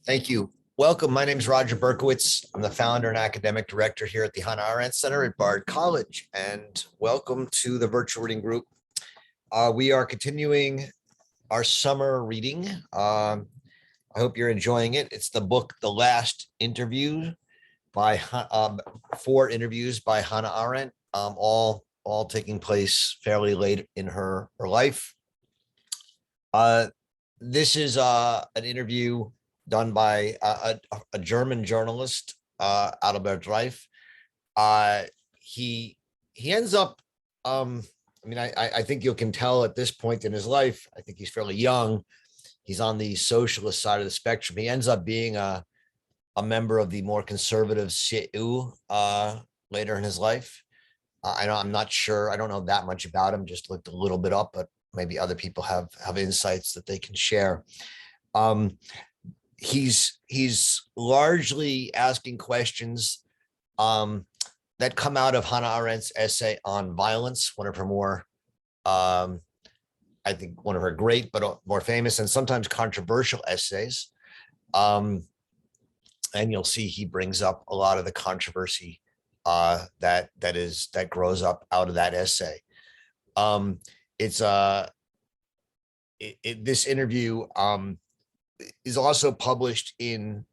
Thank you. Welcome. My name is Roger Berkowitz. I'm the founder and academic director here at the Hannah Arendt Center at Bard College. And welcome to the virtual reading group. We are continuing our summer reading. I hope you're enjoying it. It's the book, The Last Interview, by 4 interviews by Hannah Arendt, all taking place fairly late in her life. This is an interview done by a German journalist, Adelbert Reif. He ends up, I think you can tell at this point in his life, I think he's fairly young. He's on the socialist side of the spectrum. He ends up being a member of the more conservative CDU later in his life. I'm not sure. I don't know that much about him. Just looked a little bit up, but maybe other people have insights that they can share. He's largely asking questions that come out of Hannah Arendt's essay on violence, one of her more, I think one of her great, but more famous and sometimes controversial essays. And you'll see he brings up a lot of the controversy that grows up out of that essay. This interview is also published in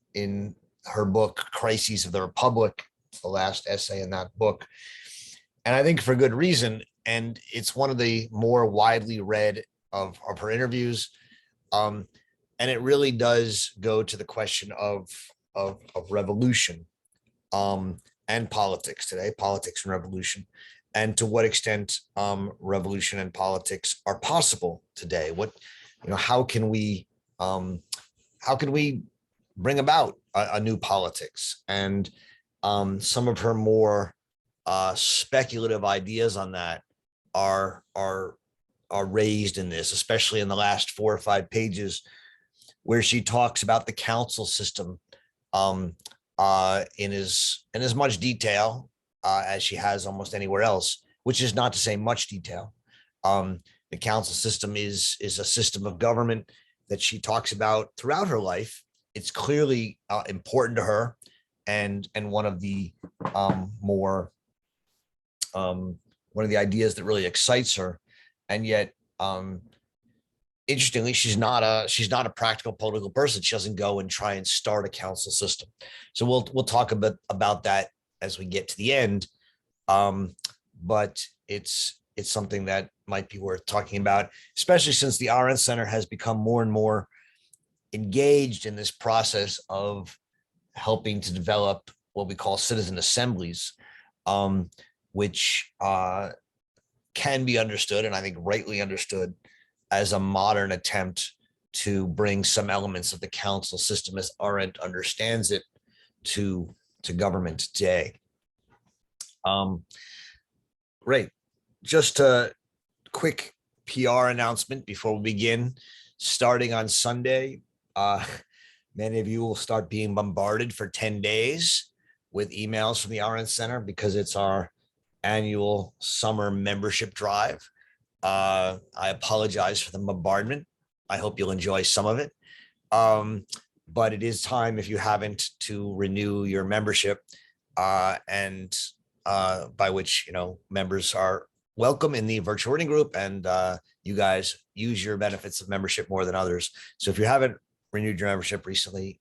her book, Crises of the Republic, the last essay in that book. And I think for good reason. And it's one of the more widely read of her interviews. And it really does go to the question of revolution and politics today, politics and revolution, and to what extent revolution and politics are possible today. How can we bring about a new politics? And some of her more speculative ideas on that are raised in this, especially in the last 4 or 5 pages, where she talks about the council system in as much detail as she has almost anywhere else, which is not to say much detail. The council system is a system of government that she talks about throughout her life. It's clearly important to her, and one of the one of the ideas that really excites her. And yet, interestingly, she's not a practical political person. She doesn't go and try and start a council system. So we'll talk a bit about that as we get to the end. But it's something that might be worth talking about, especially since the Arendt Center has become more and more engaged in this process of helping to develop what we call citizen assemblies, which can be understood, and I think rightly understood, as a modern attempt to bring some elements of the council system as Arendt understands it to government today. Great. Just a quick PR announcement before we begin. Starting on Sunday, many of you will start being bombarded for 10 days with emails from the Arendt Center because it's our annual summer membership drive. I apologize for the bombardment. I hope you'll enjoy some of it. But it is time, if you haven't, to renew your membership, and by which, members are welcome in the virtual reading group, and you guys use your benefits of membership more than others. So if you haven't renewed your membership recently,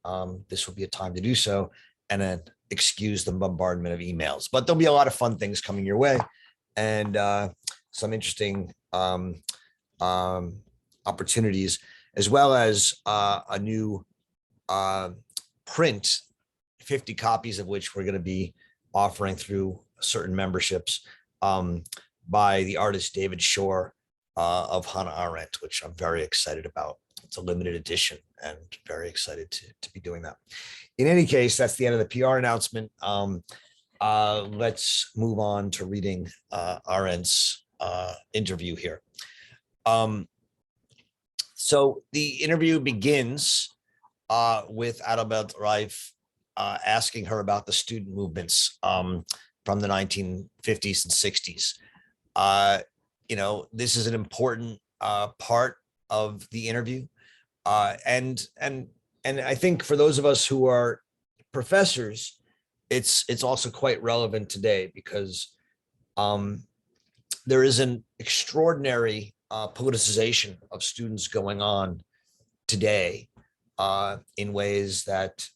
this will be a time to do so, and then excuse the bombardment of emails. But there'll be a lot of fun things coming your way, and some interesting opportunities, as well as a new print, 50 copies of which we're going to be offering through certain memberships, by the artist David Shore of Hannah Arendt, which I'm very excited about. It's a limited edition, and very excited to be doing that. In any case, that's the end of the PR announcement. Let's move on to reading Arendt's interview here. So the interview begins with Adelbert Reif asking her about the student movements from the 1950s and 60s. This is an important part of the interview, and and I think for those of us who are professors, it's also quite relevant today because there is an extraordinary politicization of students going on today in ways that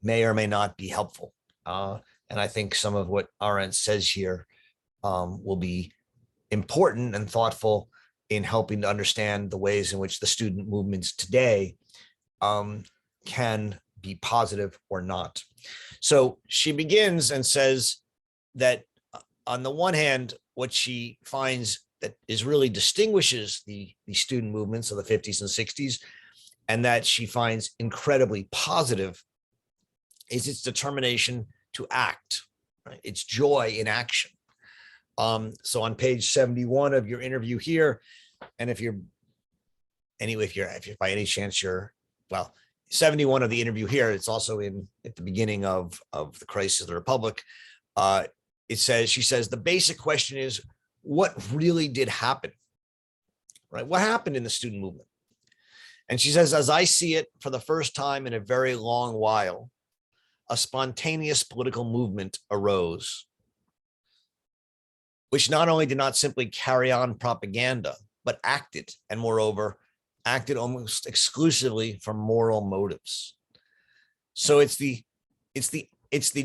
may or may not be helpful. And I think some of what Arendt says here will be important and thoughtful in helping to understand the ways in which the student movements today can be positive or not. So she begins and says that on the one hand, what she finds that is really distinguishes the student movements of the 50s and 60s, and that she finds incredibly positive, is its determination to act, right? Its joy in action. So on page 71 of your interview here, and if you're by any chance you're, well, 71 of the interview here, it's also at the beginning of the Crisis of the Republic. It says, she says, the basic question is, what really did happen, right? What happened in the student movement? And she says, as I see it, for the first time in a very long while, a spontaneous political movement arose, which not only did not simply carry on propaganda, but acted, and moreover, acted almost exclusively from moral motives. So it's the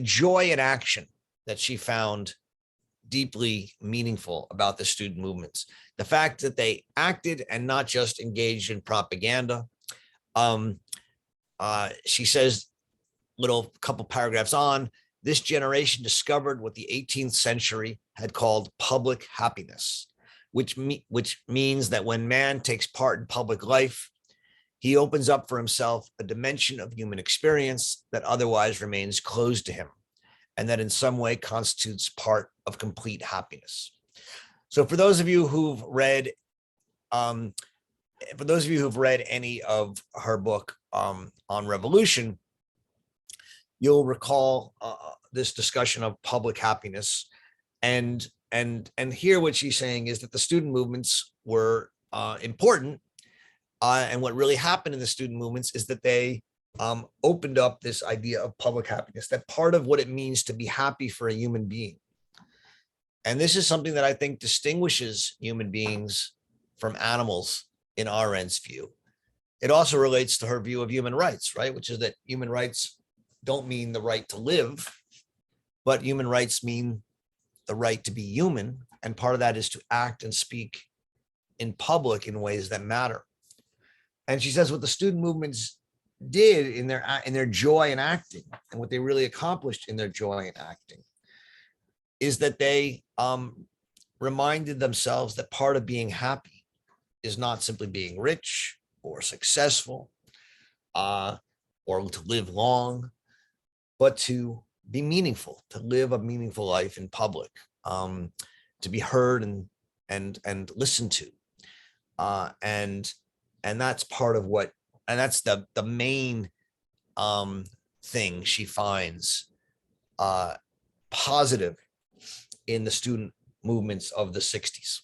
joy in action that she found deeply meaningful about the student movements. The fact that they acted and not just engaged in propaganda. She says, little couple paragraphs on, this generation discovered what the 18th century had called public happiness, which means that when man takes part in public life, he opens up for himself a dimension of human experience that otherwise remains closed to him, and that in some way constitutes part of complete happiness. So for those of you who've read, any of her book on revolution, you'll recall this discussion of public happiness, and here what she's saying is that the student movements were important, and what really happened in the student movements is that they opened up this idea of public happiness, that part of what it means to be happy for a human being. And this is something that I think distinguishes human beings from animals in Arendt's view. It also relates to her view of human rights, right? Which is that human rights don't mean the right to live, but human rights mean the right to be human. And part of that is to act and speak in public in ways that matter. And she says what the student movements did in their joy in acting, and what they really accomplished in their joy in acting, is that they reminded themselves that part of being happy is not simply being rich or successful or to live long, but to be meaningful, to live a meaningful life in public, to be heard and listened to, and that's part of what, and that's the main thing she finds positive in the student movements of the 60s.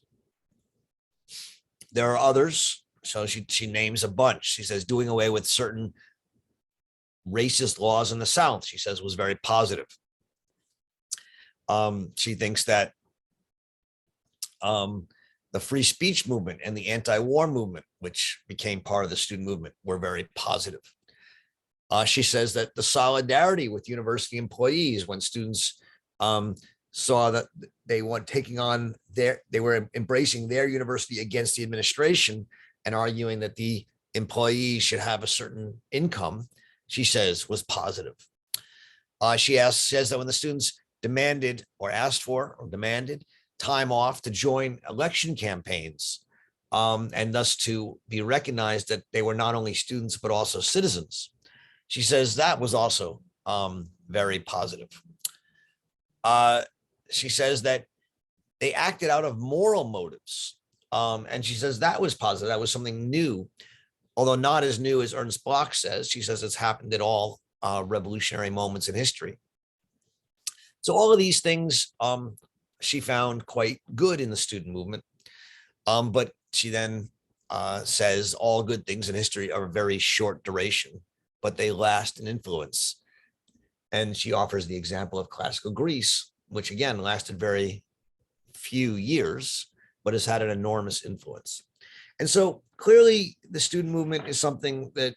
There are others. So she names a bunch. She says doing away with certain racist laws in the South, she says, was very positive. She thinks that the free speech movement and the anti-war movement, which became part of the student movement, were very positive. She says that the solidarity with university employees when students saw that they were embracing their university against the administration and arguing that the employees should have a certain income, she says was positive. She says that when the students demanded time off to join election campaigns, and thus to be recognized that they were not only students, but also citizens, she says that was also very positive. She says that they acted out of moral motives. And she says that was positive. That was something new, although not as new as Ernst Bloch says. She says it's happened at all revolutionary moments in history. So all of these things she found quite good in the student movement. But she then says all good things in history are very short duration, but they last in influence. And she offers the example of classical Greece, which again lasted very few years, but has had an enormous influence. And so clearly the student movement is something that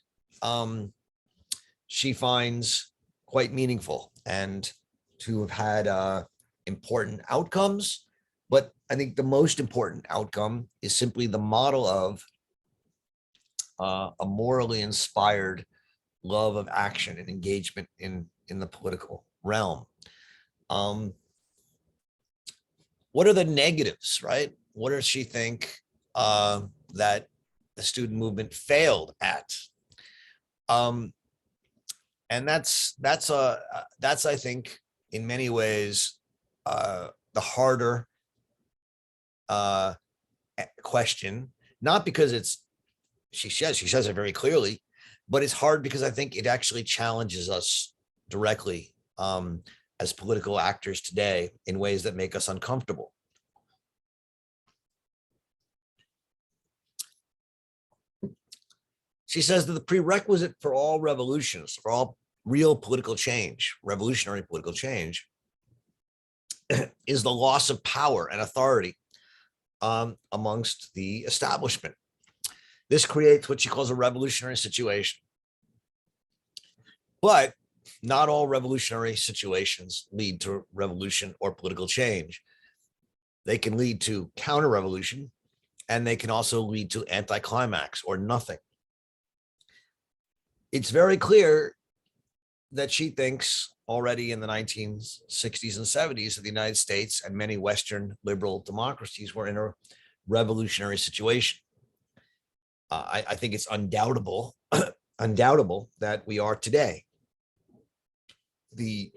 she finds quite meaningful and to have had important outcomes. But I think the most important outcome is simply the model of a morally inspired love of action and engagement in the political realm. What are the negatives, right? What does she think that the student movement failed at? And that's I think in many ways the harder question, not because it's she says it very clearly, but it's hard because I think it actually challenges us directly as political actors today in ways that make us uncomfortable. She says that the prerequisite for all revolutions, for all real political change, revolutionary political change, is the loss of power and authority amongst the establishment. This creates what she calls a revolutionary situation. But not all revolutionary situations lead to revolution or political change. They can lead to counter-revolution, and they can also lead to anticlimax or nothing. It's very clear that she thinks already in the 1960s and 70s that the United States and many Western liberal democracies were in a revolutionary situation. I think it's undoubtable that we are today. The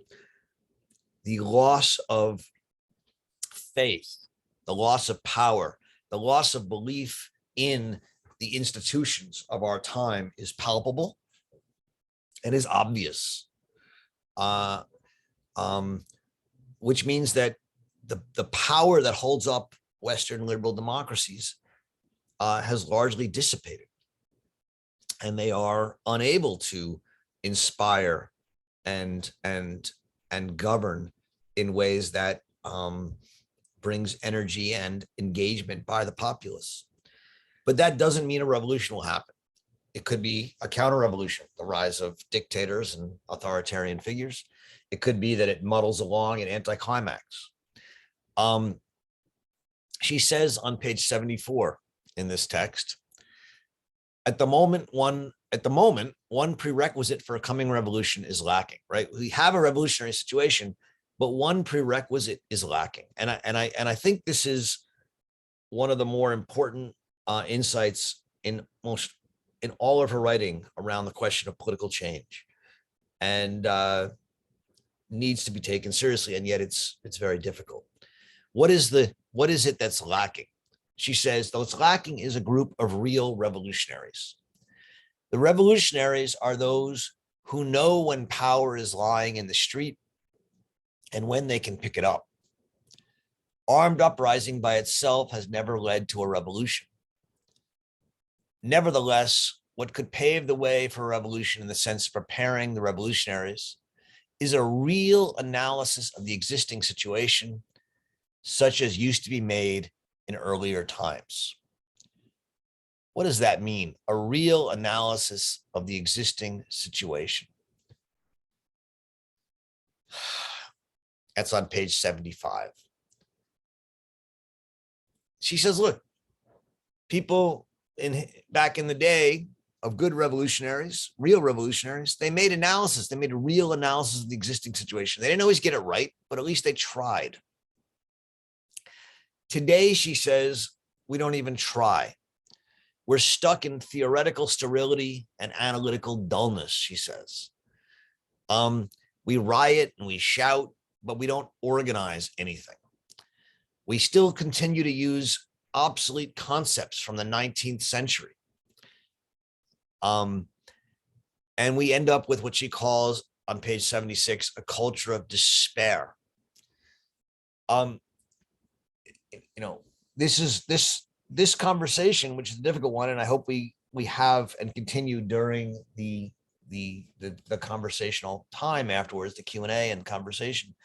loss of faith, the loss of power, the loss of belief in the institutions of our time is palpable and is obvious, which means that the power that holds up Western liberal democracies has largely dissipated, and they are unable to inspire and govern in ways that brings energy and engagement by the populace. But that doesn't mean a revolution will happen. It could be a counter-revolution, the rise of dictators and authoritarian figures. It could be that it muddles along an anticlimax. She says on page 74 in this text, at the moment, one prerequisite for a coming revolution is lacking, right? We have a revolutionary situation, but one prerequisite is lacking. And I think this is one of the more important insights in all of her writing around the question of political change, and needs to be taken seriously. And yet it's very difficult. What is it that's lacking? She says, what's lacking is a group of real revolutionaries. The revolutionaries are those who know when power is lying in the street and when they can pick it up. Armed uprising by itself has never led to a revolution. Nevertheless, what could pave the way for a revolution in the sense of preparing the revolutionaries is a real analysis of the existing situation, such as used to be made in earlier times. What does that mean? A real analysis of the existing situation. That's on page 75. She says, look, people back in the day of good revolutionaries, real revolutionaries, they made analysis. They made a real analysis of the existing situation. They didn't always get it right, but at least they tried. Today, she says, we don't even try. We're stuck in theoretical sterility and analytical dullness, she says. We riot and we shout, but we don't organize anything. We still continue to use obsolete concepts from the 19th century. And we end up with what she calls on page 76, a culture of despair. This this conversation, which is a difficult one, and I hope we have and continue during the conversational time afterwards, the Q&A and conversation,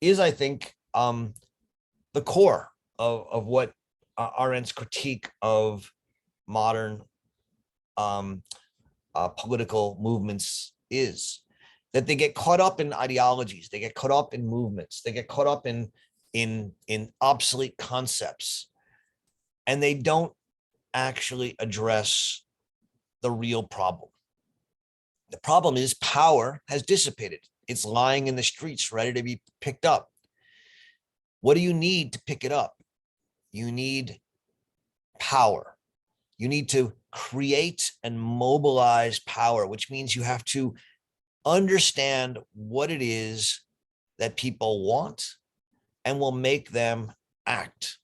is, I think, the core of what Arendt's critique of modern political movements is, that they get caught up in ideologies, they get caught up in movements, they get caught up in obsolete concepts, and they don't actually address the real problem. The problem is power has dissipated. It's lying in the streets, ready to be picked up. What do you need to pick it up? You need power. You need to create and mobilize power, which means you have to understand what it is that people want and will make them act.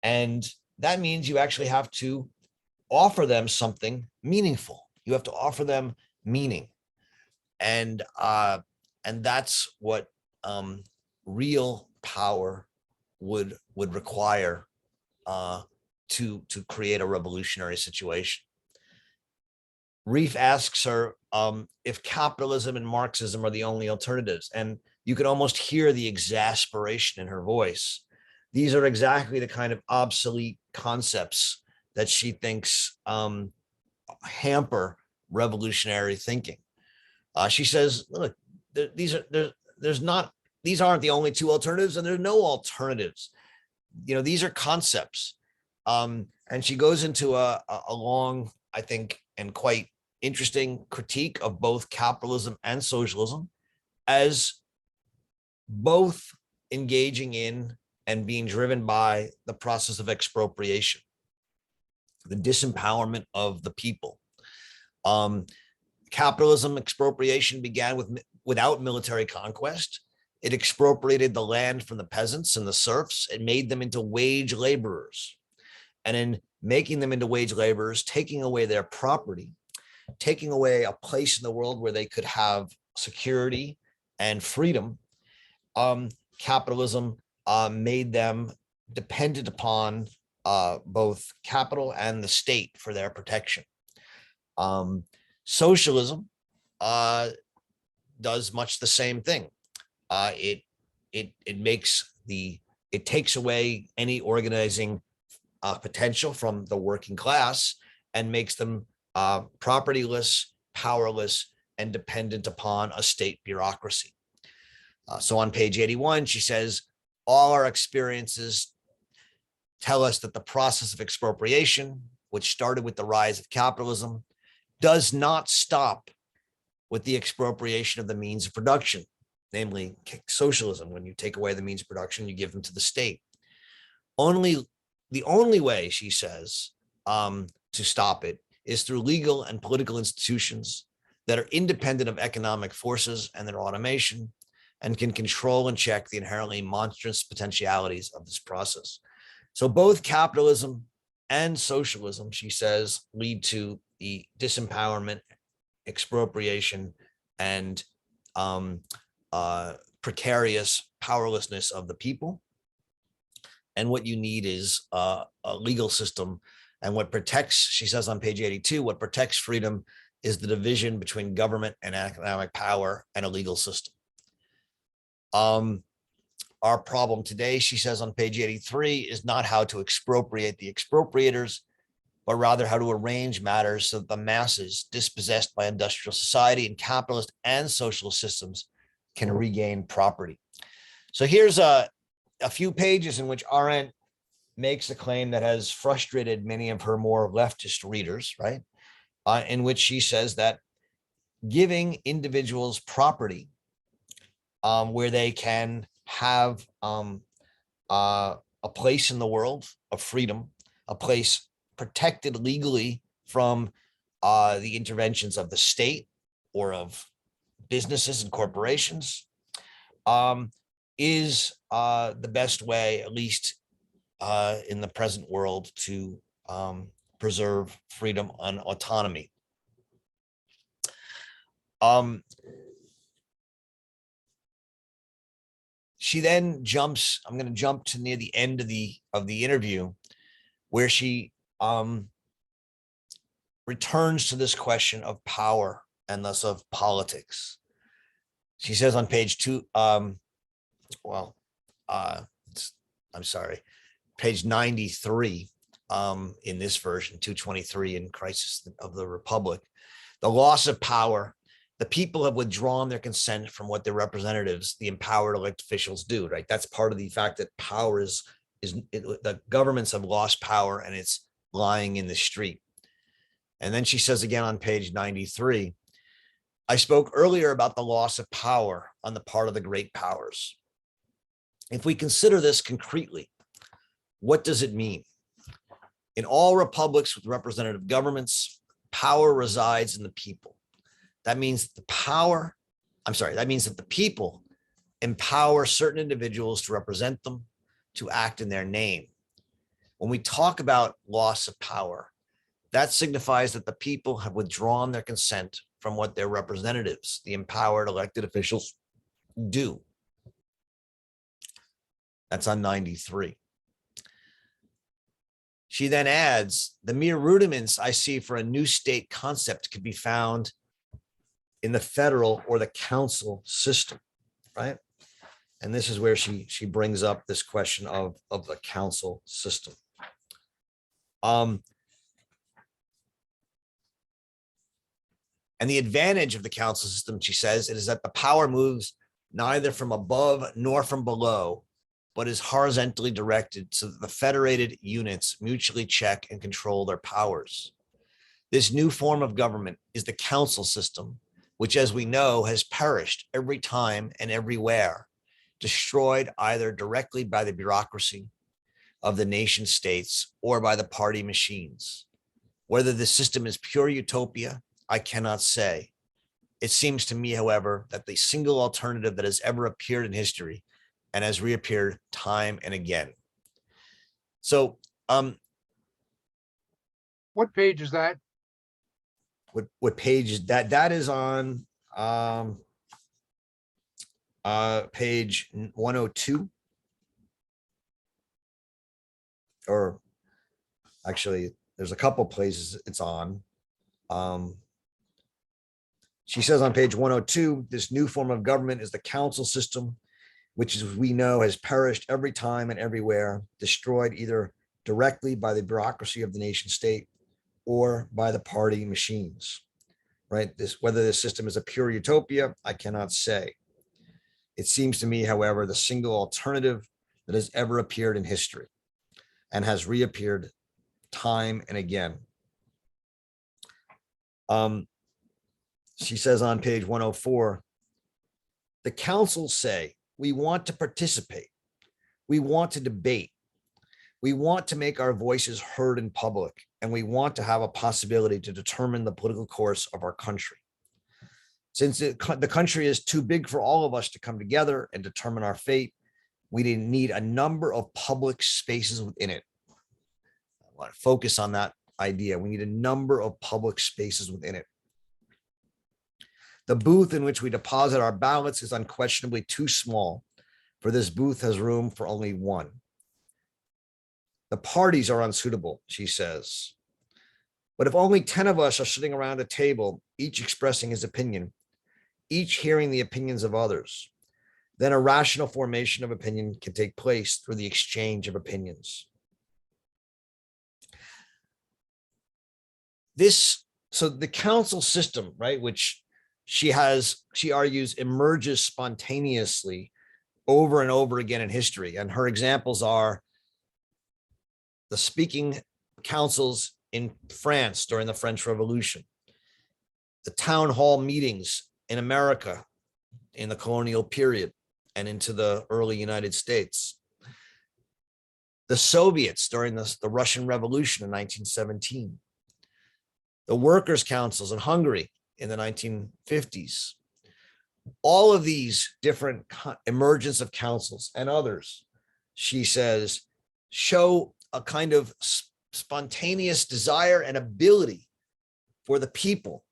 And that means you actually have to offer them something meaningful. You have to offer them meaning. And that's what real power would require to create a revolutionary situation. Reif asks her if capitalism and Marxism are the only alternatives, and you can almost hear the exasperation in her voice. These are exactly the kind of obsolete concepts that she thinks hamper revolutionary thinking. She says, look, these aren't the only two alternatives, and there's no alternatives. These are concepts. And she goes into a long, I think, and quite interesting critique of both capitalism and socialism as both engaging in and being driven by the process of expropriation, the disempowerment of the people. Capitalism expropriation began without military conquest. It expropriated the land from the peasants and the serfs. It made them into wage laborers. And in making them into wage laborers, taking away their property, taking away a place in the world where they could have security and freedom, capitalism made them dependent upon both capital and the state for their protection. Socialism does much the same thing. It takes away any organizing potential from the working class and makes them propertyless, powerless, and dependent upon a state bureaucracy. So on page 81, she says, all our experiences tell us that the process of expropriation, which started with the rise of capitalism, does not stop with the expropriation of the means of production, namely socialism. When you take away the means of production, you give them to the state. The only way, she says, to stop it is through legal and political institutions that are independent of economic forces and their automation, and can control and check the inherently monstrous potentialities of this process. So both capitalism and socialism, she says, lead to the disempowerment, expropriation, and precarious powerlessness of the people. And what you need is a legal system. And what protects, she says on page 82, what protects freedom is the division between government and economic power and a legal system. Our problem today, she says on page 83, is not how to expropriate the expropriators, but rather how to arrange matters so that the masses dispossessed by industrial society and capitalist and socialist systems can regain property. So here's a few pages in which Arendt makes a claim that has frustrated many of her more leftist readers, right? In which she says that giving individuals property where they can have a place in the world of freedom, a place protected legally from the interventions of the state or of businesses and corporations, is the best way, at least in the present world, to preserve freedom and autonomy. She then jumps, I'm going to jump to near the end of the interview, where she returns to this question of power and thus of politics. She says on page page 93 in this version, 223 in Crisis of the Republic, the loss of power. The people have withdrawn their consent from what their representatives, the empowered elected officials, do, right? That's part of the fact that power the governments have lost power and it's lying in the street. And then she says again on page 93, I spoke earlier about the loss of power on the part of the great powers. If we consider this concretely, what does it mean? In all republics with representative governments, power resides in the people. That means that the people empower certain individuals to represent them, to act in their name. When we talk about loss of power, that signifies that the people have withdrawn their consent from what their representatives, the empowered elected officials, do. That's on 93. She then adds, the mere rudiments I see for a new state concept could be found in the federal or the council system, right? And this is where she brings up this question of the council system. And the advantage of the council system, she says, it is that the power moves neither from above nor from below, but is horizontally directed so that the federated units mutually check and control their powers. This new form of government is the council system, which, as we know, has perished every time and everywhere, destroyed either directly by the bureaucracy of the nation states or by the party machines. Whether the system is pure utopia, I cannot say. It seems to me, however, that the single alternative that has ever appeared in history and has reappeared time and again. So, what page is that? What page is that? That is on page 102. Or actually, there's a couple places it's on. She says on page 102, this new form of government is the council system, which, as we know, has perished every time and everywhere, destroyed either directly by the bureaucracy of the nation state or by the party machines, right? Whether this system is a pure utopia, I cannot say. It seems to me, however, the single alternative that has ever appeared in history and has reappeared time and again. She says on page 104, the councils say, we want to participate. We want to debate. We want to make our voices heard in public, and we want to have a possibility to determine the political course of our country. Since the country is too big for all of us to come together and determine our fate, we need a number of public spaces within it. I want to focus on that idea. We need a number of public spaces within it. The booth in which we deposit our ballots is unquestionably too small, for this booth has room for only one. The parties are unsuitable, she says. But if only 10 of us are sitting around a table, each expressing his opinion, each hearing the opinions of others, then a rational formation of opinion can take place through the exchange of opinions. So the council system, right, which she argues, emerges spontaneously over and over again in history. And her examples are the speaking councils in France during the French Revolution, the town hall meetings in America in the colonial period and into the early United States, the Soviets during the Russian Revolution in 1917, the workers' councils in Hungary in the 1950s. All of these different emergence of councils and others, she says, show a kind of spontaneous desire and ability for the people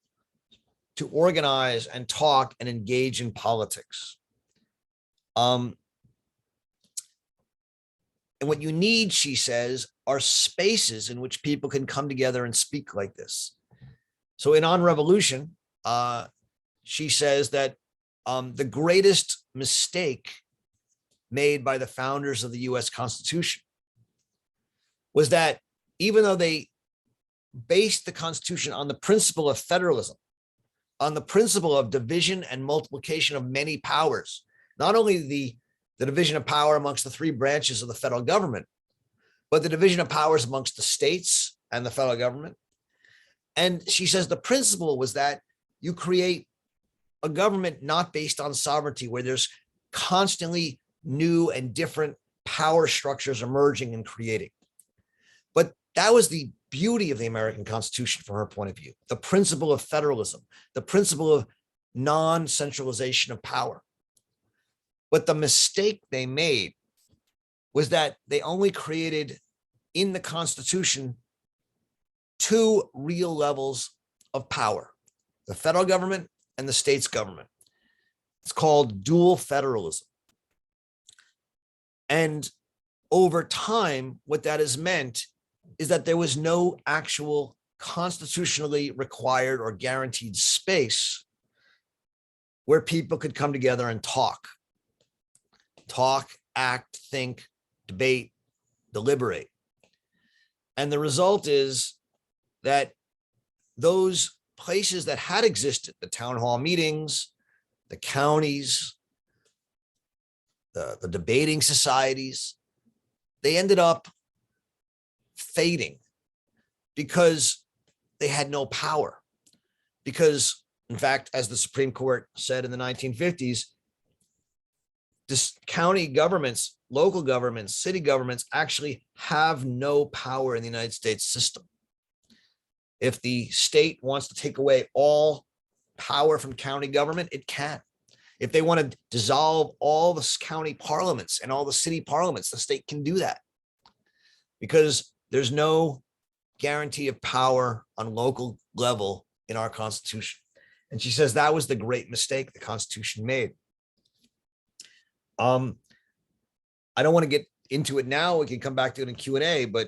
to organize and talk and engage in politics. And what you need, she says, are spaces in which people can come together and speak like this. So in On Revolution, she says that the greatest mistake made by the founders of the US Constitution was that even though they based the Constitution on the principle of federalism, on the principle of division and multiplication of many powers, not only the division of power amongst the three branches of the federal government, but the division of powers amongst the states and the federal government. And she says the principle was that you create a government not based on sovereignty, where there's constantly new and different power structures emerging and creating. But that was the beauty of the American Constitution from her point of view, the principle of federalism, the principle of non-centralization of power. But the mistake they made was that they only created in the Constitution two real levels of power, the federal government and the state's government. It's called dual federalism. And over time, what that has meant is that there was no actual constitutionally required or guaranteed space where people could come together and talk, act, think, debate, deliberate. And the result is that those places that had existed, the town hall meetings, the counties, the debating societies, they ended up fading because they had no power. Because, in fact, as the Supreme Court said in the 1950s, this county governments, local governments, city governments actually have no power in the United States system. If the state wants to take away all power from county government, it can. If they want to dissolve all the county parliaments and all the city parliaments, the state can do that, because there's no guarantee of power on local level in our Constitution. And she says that was the great mistake the Constitution made. I don't want to get into it now. We can come back to it in Q&A, but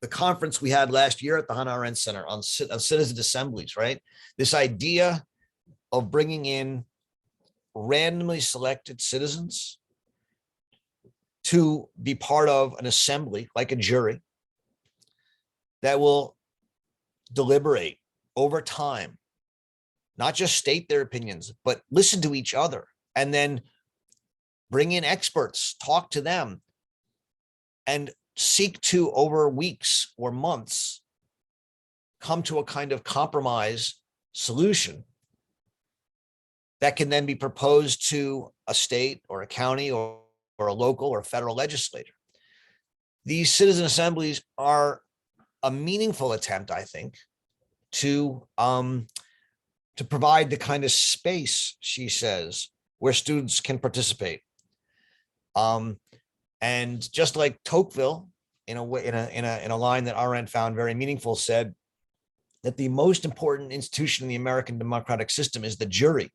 the conference we had last year at the Hannah Arendt Center on citizen assemblies, right? This idea of bringing in randomly selected citizens to be part of an assembly, like a jury, that will deliberate over time, not just state their opinions, but listen to each other, and then bring in experts, talk to them, and seek to, over weeks or months, come to a kind of compromise solution that can then be proposed to a state or a county or a local or federal legislator. These citizen assemblies are a meaningful attempt, I think, to provide the kind of space, she says, where students can participate. And just like Tocqueville, in a way, in a line that Arendt found very meaningful, said that the most important institution in the American democratic system is the jury.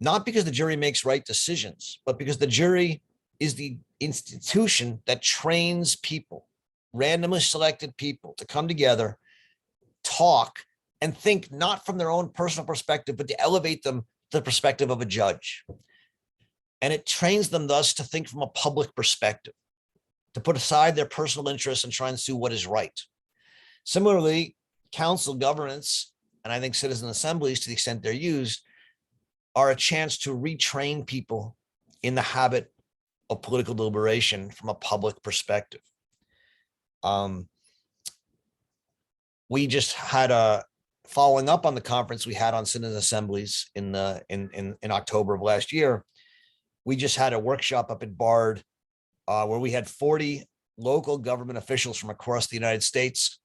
Not because the jury makes right decisions, but because the jury is the institution that trains people, randomly selected people, to come together, talk, and think not from their own personal perspective, but to elevate them to the perspective of a judge. And it trains them thus to think from a public perspective, to put aside their personal interests and try and do what is right. Similarly, council governance, and I think citizen assemblies, to the extent they're used, are a chance to retrain people in the habit of political deliberation from a public perspective. We just had following up on the conference we had on citizen assemblies in October of last year. We just had a workshop up at Bard where we had 40 local government officials from across the United States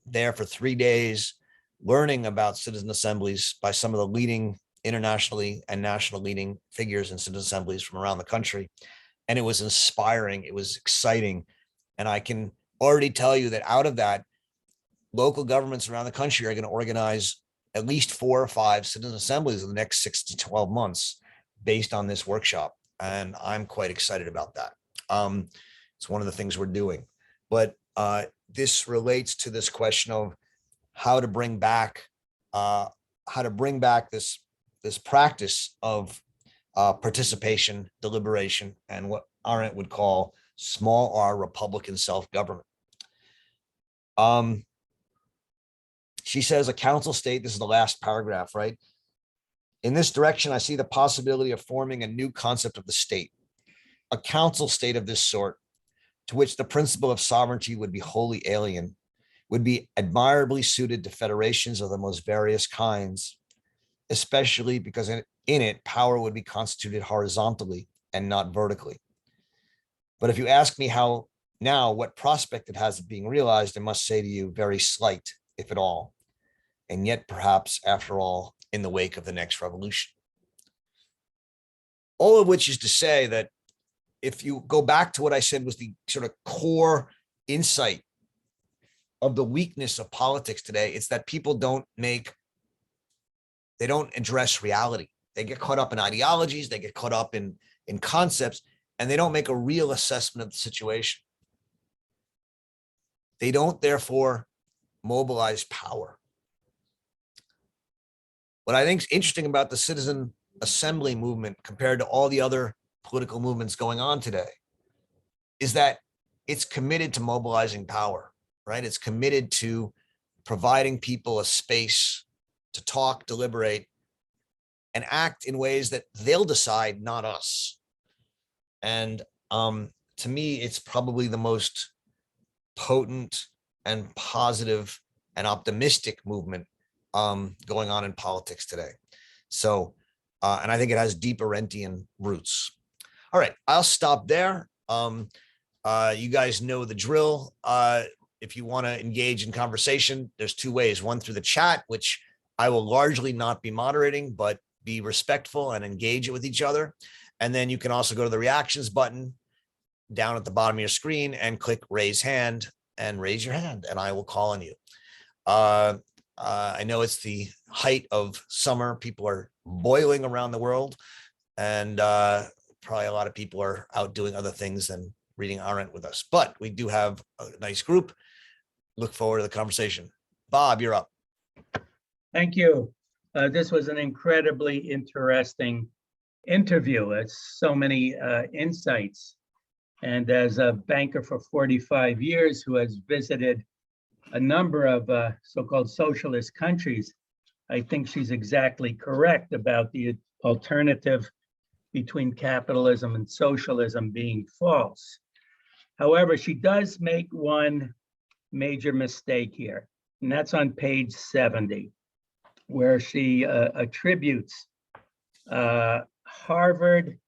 there for 3 days, learning about citizen assemblies by some of the leading internationally and national leading figures in citizen assemblies from around the country. And it was inspiring. It was exciting. And I can already tell you that out of that, local governments around the country are going to organize at least 4 or 5 citizen assemblies in the next 6 to 12 months based on this workshop. And I'm quite excited about that. It's one of the things we're doing. But this relates to this question of how to bring back this practice of participation, deliberation, and what Arendt would call small r Republican self-government. She says a council state, this is the last paragraph, right? In this direction, I see the possibility of forming a new concept of the state, a council state of this sort, to which the principle of sovereignty would be wholly alien, would be admirably suited to federations of the most various kinds, especially because in it, power would be constituted horizontally and not vertically. But if you ask me how now, what prospect it has of being realized, I must say to you, very slight, if at all. And yet, perhaps, after all, in the wake of the next revolution. All of which is to say that if you go back to what I said was the sort of core insight of the weakness of politics today, it's that people don't address reality. They get caught up in ideologies, they get caught up in concepts, and they don't make a real assessment of the situation. They don't, therefore, mobilize power. What I think is interesting about the citizen assembly movement compared to all the other political movements going on today is that it's committed to mobilizing power, right? It's committed to providing people a space to talk, deliberate, and act in ways that they'll decide, not us. And to me, it's probably the most potent and positive and optimistic movement going on in politics today. So, and I think it has deep Arendtian roots. All right, I'll stop there. You guys know the drill. If you want to engage in conversation, there's two ways. One through the chat, which I will largely not be moderating, but be respectful and engage it with each other. And then you can also go to the reactions button down at the bottom of your screen and click raise hand and raise your hand, and I will call on you. I know it's the height of summer. People are boiling around the world, and probably a lot of people are out doing other things than reading Arendt with us. But we do have a nice group. Look forward to the conversation. Bob, you're up. Thank you. This was an incredibly interesting interview. It's so many insights. And as a banker for 45 years who has visited a number of so-called socialist countries, I think she's exactly correct about the alternative between capitalism and socialism being false. However, she does make one major mistake here, and that's on page 70, where she attributes Harvard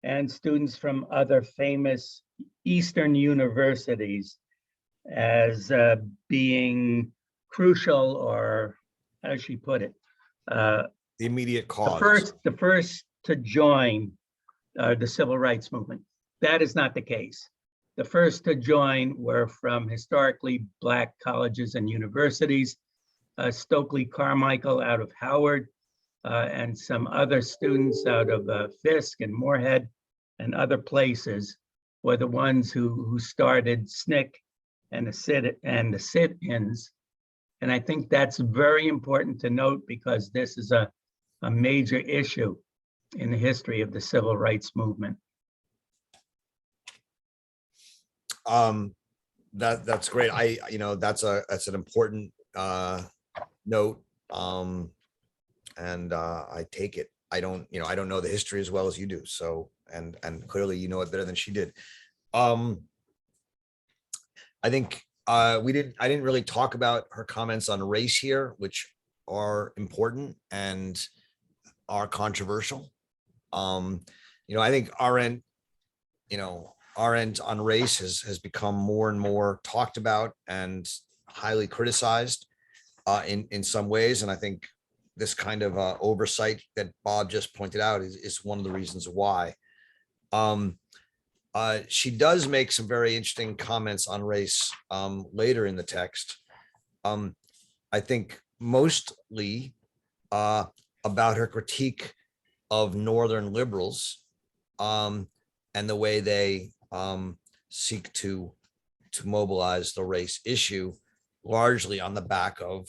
and students from other famous Eastern universities as being crucial, or how does she put it? The immediate cause. The first to join the civil rights movement. That is not the case. The first to join were from historically Black colleges and universities, Stokely Carmichael out of Howard, and some other students out of Fisk and Moorhead and other places were the ones who started SNCC and the sit-ins. And I think that's very important to note, because this is a major issue in the history of the civil rights movement. That's great. That's an important note. And I take it. I don't know the history as well as you do. So, and clearly you know it better than she did. I think I didn't really talk about her comments on race here, which are important and are controversial. I think Arendt on race has become more and more talked about and highly criticized in some ways. And I think this kind of oversight that Bob just pointed out is one of the reasons why. She does make some very interesting comments on race later in the text. I think mostly about her critique of Northern liberals and the way they seek to mobilize the race issue, largely on the back of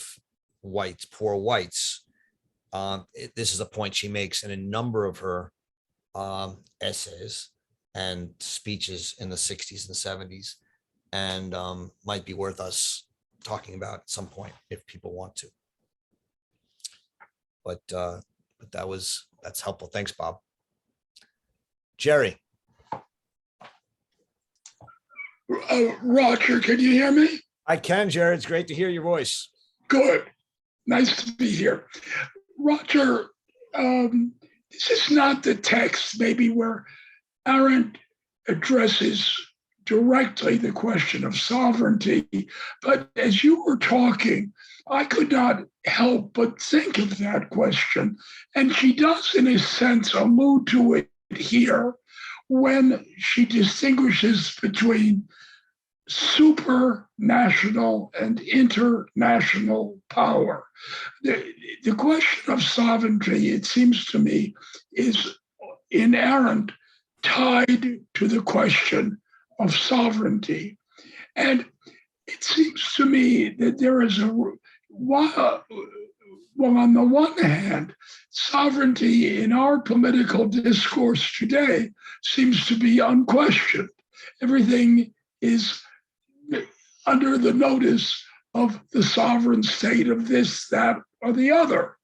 whites, poor whites. This is a point she makes in a number of her essays and speeches in the 60s and 70s, and might be worth us talking about at some point if people want to. But that's helpful. Thanks, Bob. Jerry. Roger, can you hear me? I can, Jared. It's great to hear your voice. Good. Nice to be here. Roger, this is not the text maybe where Arendt addresses directly the question of sovereignty, but as you were talking, I could not help but think of that question. And she does, in a sense, allude to it here when she distinguishes between supranational and international power. The question of sovereignty, it seems to me, is inherent, tied to the question of sovereignty. And it seems to me that there is well, on the one hand, sovereignty in our political discourse today seems to be unquestioned. Everything is under the notice of the sovereign state of this, that, or the other.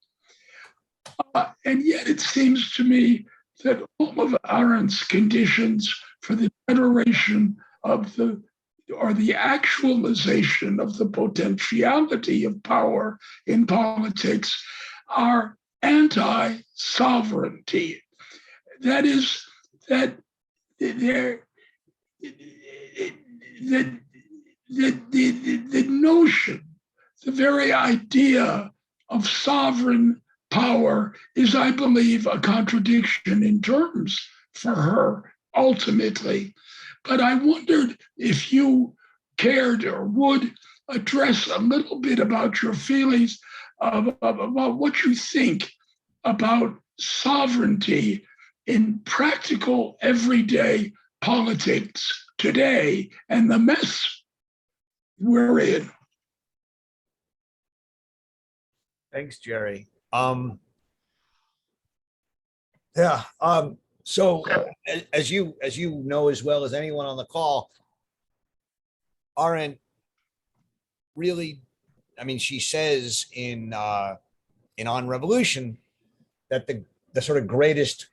And yet it seems to me that all of Arendt's conditions for the generation of the actualization of the potentiality of power in politics are anti-sovereignty. That is, that the notion, the very idea of sovereign power is, I believe, a contradiction in terms for her ultimately. But I wondered if you cared or would address a little bit about your feelings about what you think about sovereignty in practical everyday politics today and the mess we're in. Thanks, Jerry. So as you know as well as anyone on the call, Arendt really, I mean, she says in On Revolution that the sort of greatest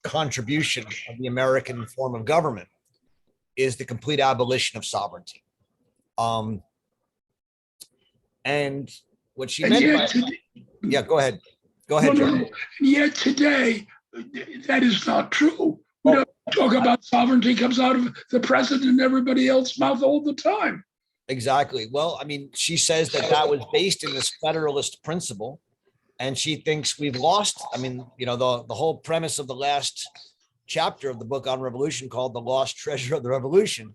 contribution of the American form of government is the complete abolition of sovereignty. And what she meant by, yeah, go ahead. Go ahead, Jerry. And yet today, that is not true. We don't talk about sovereignty comes out of the president and everybody else's mouth all the time. Exactly. Well, I mean, she says that was based in this federalist principle, and she thinks we've lost. I mean, you know, the whole premise of the last chapter of the book on revolution, called "The Lost Treasure of the Revolution,"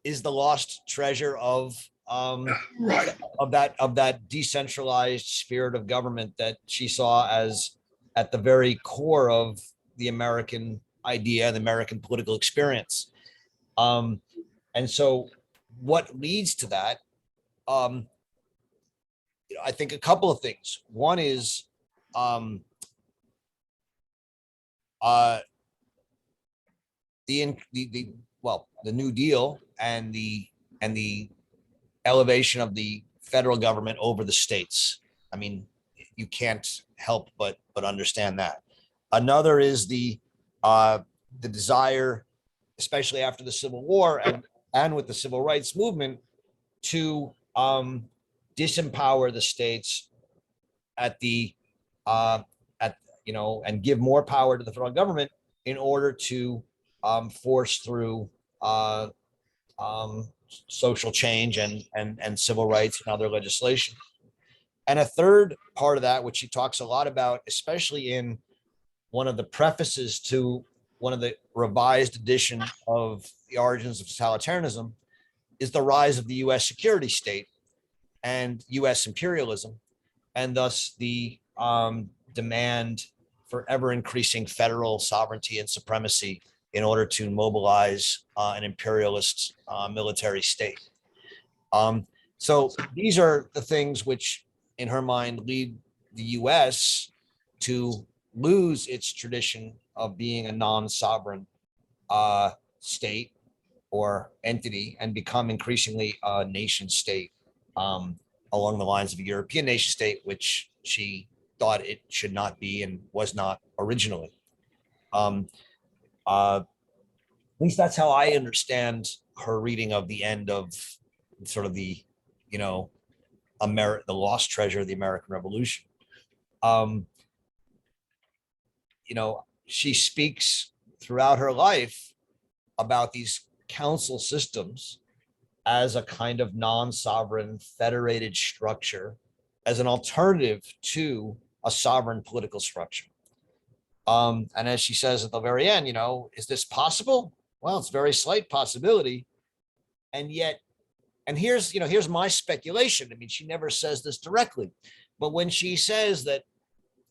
is the lost treasure of Right. of that decentralized spirit of government that she saw as at the very core of the American idea, the American political experience. And so what leads to that? I think a couple of things. One is the New Deal and the elevation of the federal government over the states. I mean, you can't help but understand that. Another is the desire, especially after the Civil War and with the Civil Rights Movement, to disempower the states and give more power to the federal government in order to force through social change and civil rights and other legislation. And a third part of that, which he talks a lot about, especially in one of the prefaces to one of the revised edition of The Origins of Totalitarianism, is the rise of the US security state and US imperialism, and thus the demand for ever increasing federal sovereignty and supremacy in order to mobilize an imperialist military state. So these are the things which, in her mind, lead the US to lose its tradition of being a non-sovereign state or entity and become increasingly a nation state, along the lines of a European nation state, which she thought it should not be and was not originally. At least that's how I understand her reading of the end of sort of the, the lost treasure of the American Revolution. She speaks throughout her life about these council systems as a kind of non-sovereign federated structure, as an alternative to a sovereign political structure. And as she says at the very end, is this possible? Well, it's a very slight possibility. And yet, and here's my speculation. I mean, she never says this directly, but when she says that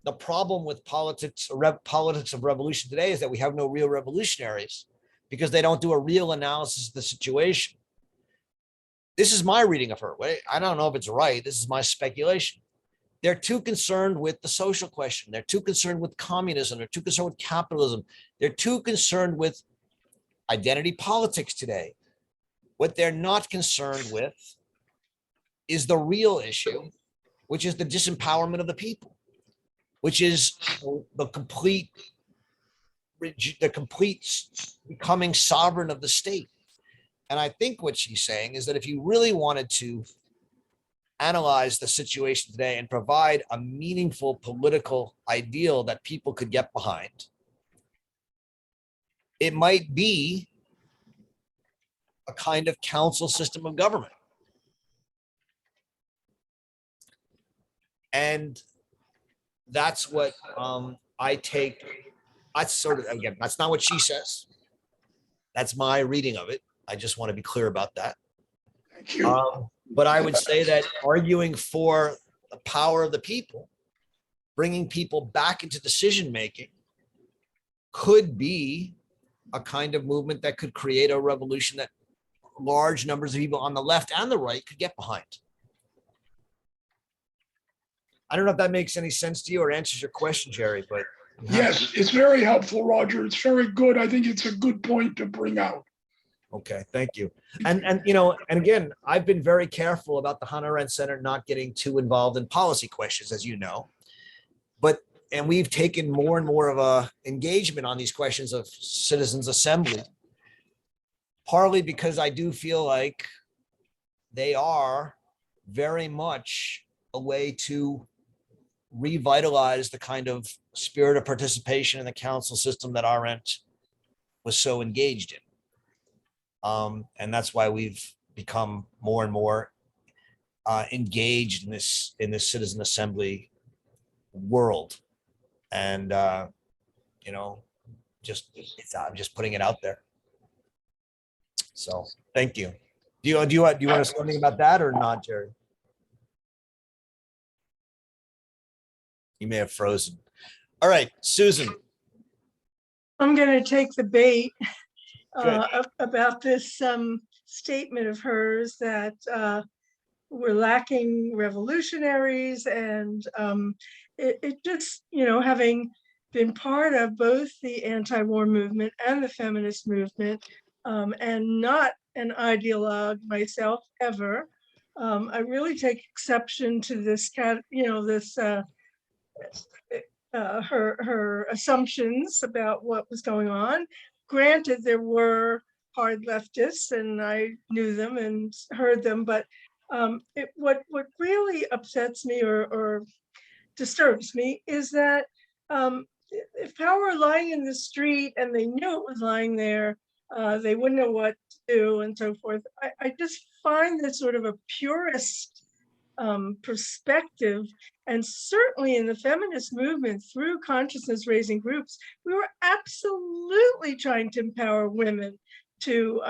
the problem with politics of revolution today is that we have no real revolutionaries because they don't do a real analysis of the situation. This is my reading of her. I don't know if it's right. This is my speculation. They're too concerned with the social question. They're too concerned with communism. They're too concerned with capitalism. They're too concerned with identity politics today. What they're not concerned with is the real issue, which is the disempowerment of the people, which is the complete becoming sovereign of the state. And I think what she's saying is that if you really wanted to analyze the situation today and provide a meaningful political ideal that people could get behind, it might be a kind of council system of government. And that's what I take. That's sort of, again, that's not what she says. That's my reading of it. I just want to be clear about that. Thank you. But I would say that arguing for the power of the people, bringing people back into decision-making, could be a kind of movement that could create a revolution that large numbers of people on the left and the right could get behind. I don't know if that makes any sense to you or answers your question, Jerry, but. Yes, it's very helpful, Roger. It's very good. I think it's a good point to bring out. Okay, thank you. And again, I've been very careful about the Hannah Arendt Center not getting too involved in policy questions, as you know. And we've taken more and more of a engagement on these questions of citizens' assembly, partly because I do feel like they are very much a way to revitalize the kind of spirit of participation in the council system that Arendt was so engaged in. And that's why we've become more and more engaged in this citizen assembly world. And I'm just putting it out there. So thank you. Do you want to say something about that or not, Jerry? You may have frozen. All right, Susan. I'm going to take the bait about this statement of hers that we're lacking revolutionaries, and it just, having been part of both the anti-war movement and the feminist movement, and not an ideologue myself ever, I really take exception to this her assumptions about what was going on. Granted, there were hard leftists, and I knew them and heard them, but what really upsets me or disturbs me is that if power were lying in the street and they knew it was lying there, they wouldn't know what to do and so forth. I just find this sort of a purist perspective, and certainly in the feminist movement through consciousness raising groups, we were absolutely trying to empower women to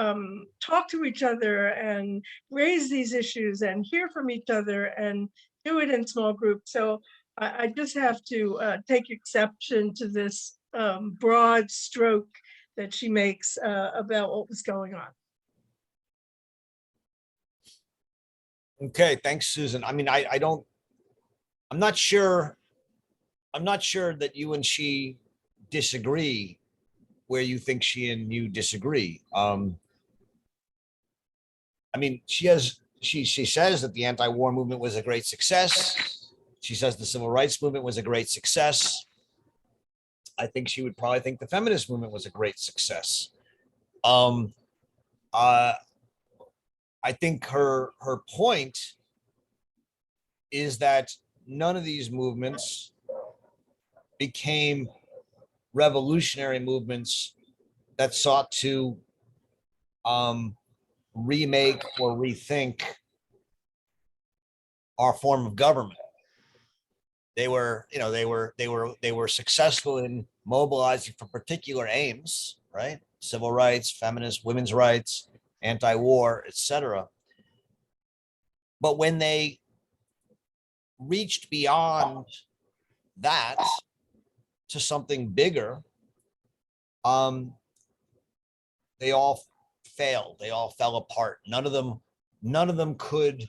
talk to each other and raise these issues and hear from each other and do it in small groups. So I just have to take exception to this broad stroke that she makes about what was going on. Okay, thanks, Susan. I mean, I'm not sure that you and she disagree where you think she and you disagree. I mean, she says that the anti-war movement was a great success. She says the civil rights movement was a great success. I think she would probably think the feminist movement was a great success. I think her point is that none of these movements became revolutionary movements that sought to remake or rethink our form of government. They were successful in mobilizing for particular aims, right? Civil rights, feminist, women's rights, anti-war, etc. But when they reached beyond that to something bigger, they all failed. They all fell apart. None of them could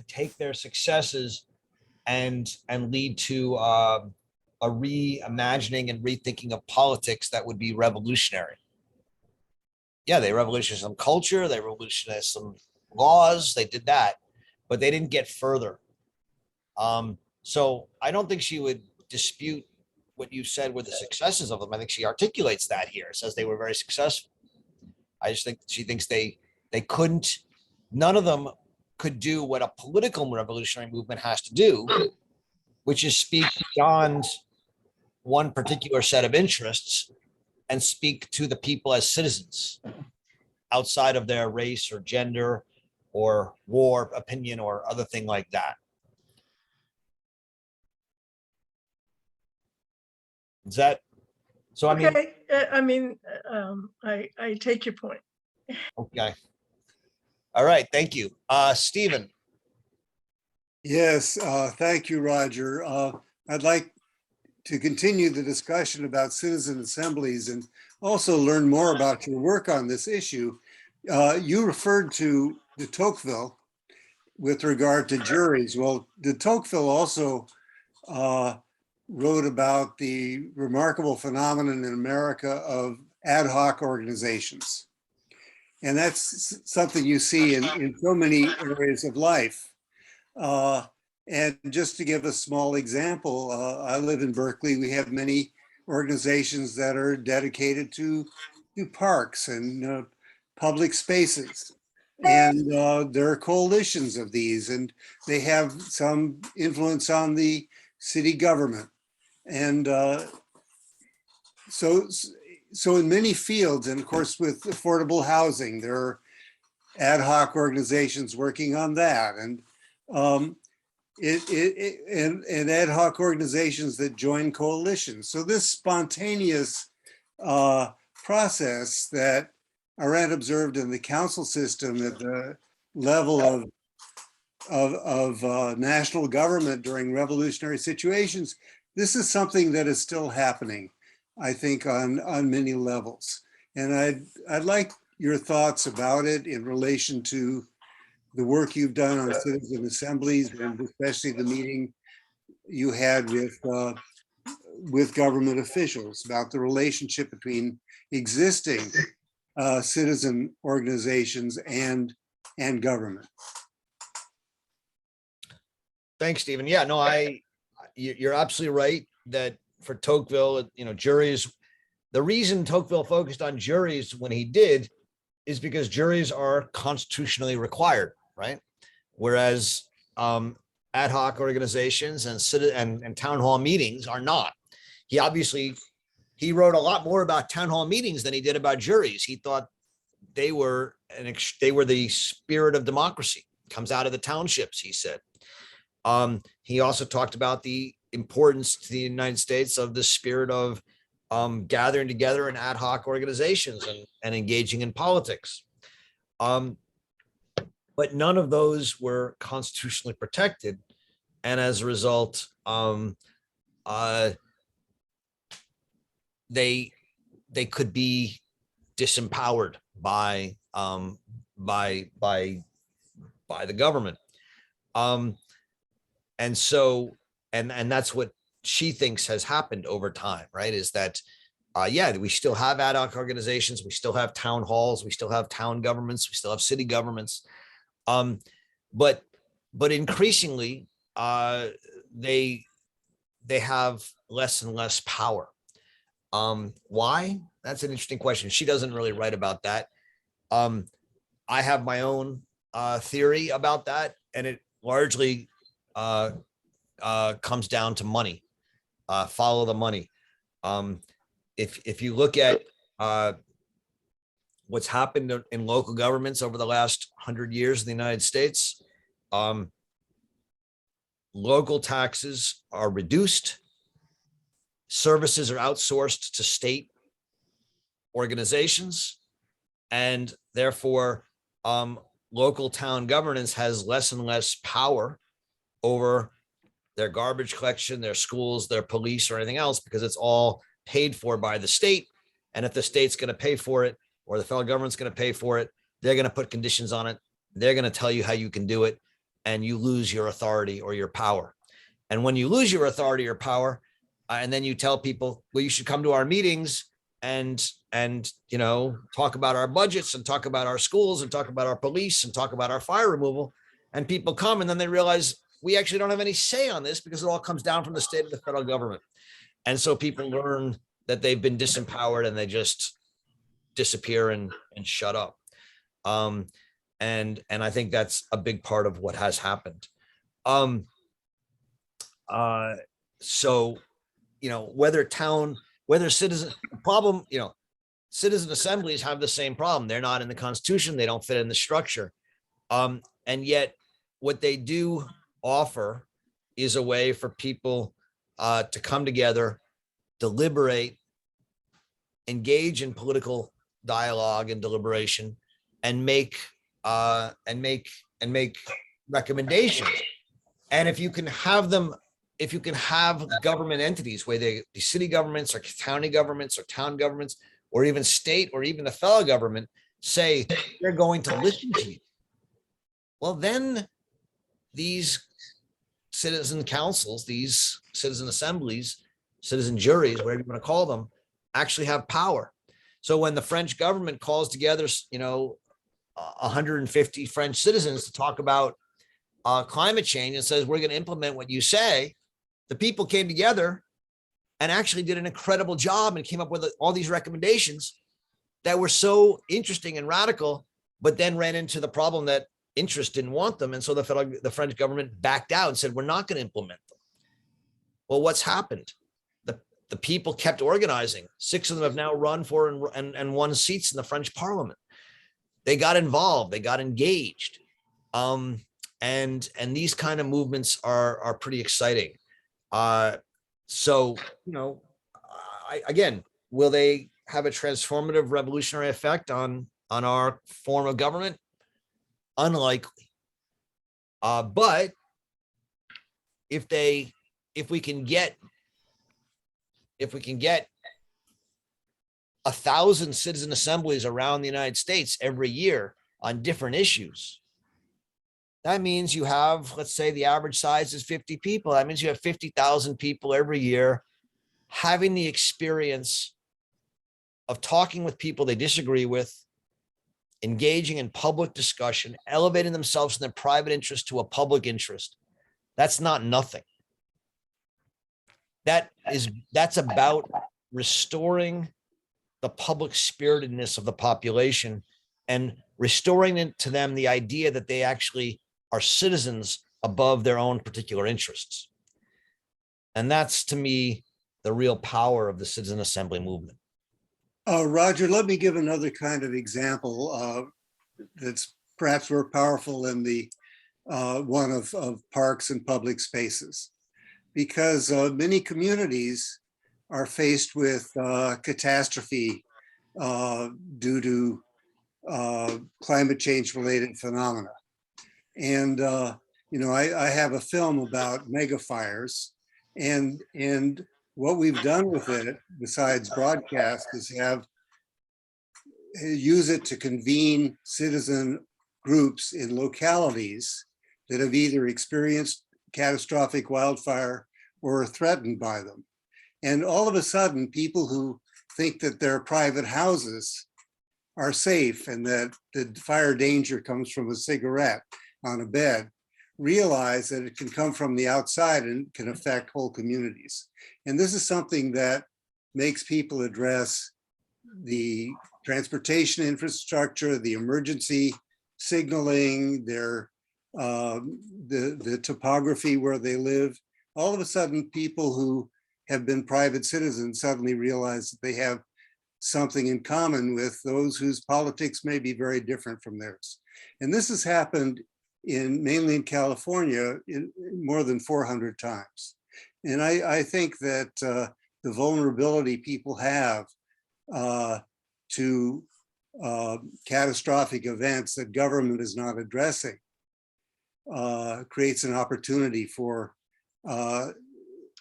take their successes and lead to a reimagining and rethinking of politics that would be revolutionary. Yeah, they revolutionized some culture, they revolutionized some laws, they did that, but they didn't get further. So I don't think she would dispute what you said were the successes of them. I think she articulates that here, says they were very successful. I just think she thinks they couldn't, none of them could do what a political revolutionary movement has to do, which is speak beyond one particular set of interests and speak to the people as citizens outside of their race or gender or war opinion or other thing like that. Is that so? I mean, Okay, I take your point. okay. All right, thank you. Stephen. Yes, thank you, Roger. I'd like to continue the discussion about citizen assemblies and also learn more about your work on this issue. You referred to de Tocqueville with regard to juries. Well, de Tocqueville also wrote about the remarkable phenomenon in America of ad hoc organizations. And that's something you see in so many areas of life. And just to give a small example, I live in Berkeley. We have many organizations that are dedicated to parks and public spaces. And there are coalitions of these, and they have some influence on the city government. And so in many fields, and of course with affordable housing, there are ad hoc organizations working on that. And and ad hoc organizations that join coalitions. So this spontaneous process that Arendt observed in the council system at the level of national government during revolutionary situations, this is something that is still happening, I think, on many levels. And I'd like your thoughts about it in relation to the work you've done on citizen assemblies, and especially the meeting you had with government officials about the relationship between existing citizen organizations and government. Thanks, Stephen. Yeah, no, you're absolutely right that for Tocqueville, juries, the reason Tocqueville focused on juries when he did is because juries are constitutionally required, right? Whereas ad hoc organizations and town hall meetings are not. He wrote a lot more about town hall meetings than he did about juries. He thought they were the spirit of democracy. It comes out of the townships, he said. He also talked about the importance to the United States of the spirit of gathering together in ad hoc organizations and engaging in politics. But none of those were constitutionally protected. And as a result, they could be disempowered by the government. And so, and that's what she thinks has happened over time, right? Is that, yeah, we still have ad hoc organizations, we still have town halls, we still have town governments, we still have city governments. But increasingly, they have less and less power. Why? That's an interesting question. She doesn't really write about that. I have my own theory about that, and it largely comes down to money. Follow the money. If you look at what's happened in local governments over the last 100 years in the United States, local taxes are reduced. Services are outsourced to state organizations, and therefore local town governance has less and less power over their garbage collection, their schools, their police, or anything else, because it's all paid for by the state. And if the state's going to pay for it, or the federal government's going to pay for it, they're going to put conditions on it. They're going to tell you how you can do it, and you lose your authority or your power. And when you lose your authority or power, and then you tell people, well, you should come to our meetings and talk about our budgets and talk about our schools and talk about our police and talk about our fire removal, and people come, and then they realize we actually don't have any say on this because it all comes down from the state of the federal government. And so people learn that they've been disempowered, and they just disappear and shut up. And I think that's a big part of what has happened. So, whether citizen problem, citizen assemblies have the same problem. They're not in the Constitution. They don't fit in the structure. And yet what they do offer is a way for people to come together, deliberate, engage in political dialogue and deliberation, and make recommendations. And if you can have them, if you can have government entities, where they be city governments or county governments or town governments, or even state or even the federal government, say they're going to listen to you, well, then these citizen councils, these citizen assemblies, citizen juries, whatever you want to call them, actually have power. So when the French government calls together, 150 French citizens to talk about climate change and says, we're going to implement what you say, the people came together and actually did an incredible job and came up with all these recommendations that were so interesting and radical, but then ran into the problem that interest didn't want them. And so the French government backed out and said, we're not going to implement them. Well, what's happened? The people kept organizing. 6 of them have now run for and won seats in the French parliament. They got involved, they got engaged. And these kind of movements are pretty exciting. So, again, will they have a transformative, revolutionary effect on our form of government? Unlikely. But if we can get 1,000 citizen assemblies around the United States every year on different issues, that means you have, let's say the average size is 50 people. That means you have 50,000 people every year having the experience of talking with people they disagree with, engaging in public discussion, elevating themselves from their private interest to a public interest. That's not nothing. That's about restoring the public spiritedness of the population and restoring to them the idea that they actually are citizens above their own particular interests. And that's, to me, the real power of the citizen assembly movement. Roger, let me give another kind of example that's perhaps more powerful than the one of parks and public spaces, because many communities are faced with catastrophe due to climate change related phenomena. And, I have a film about mega fires, and what we've done with it, besides broadcast, is use it to convene citizen groups in localities that have either experienced catastrophic wildfire or are threatened by them. And all of a sudden, people who think that their private houses are safe and that the fire danger comes from a cigarette on a bed realize that it can come from the outside and can affect whole communities. And this is something that makes people address the transportation infrastructure, the emergency signaling, the topography where they live. All of a sudden, people who have been private citizens suddenly realize that they have something in common with those whose politics may be very different from theirs. And this has happened mainly in California more than 400 times. And I think that the vulnerability people have to catastrophic events that government is not addressing creates an opportunity for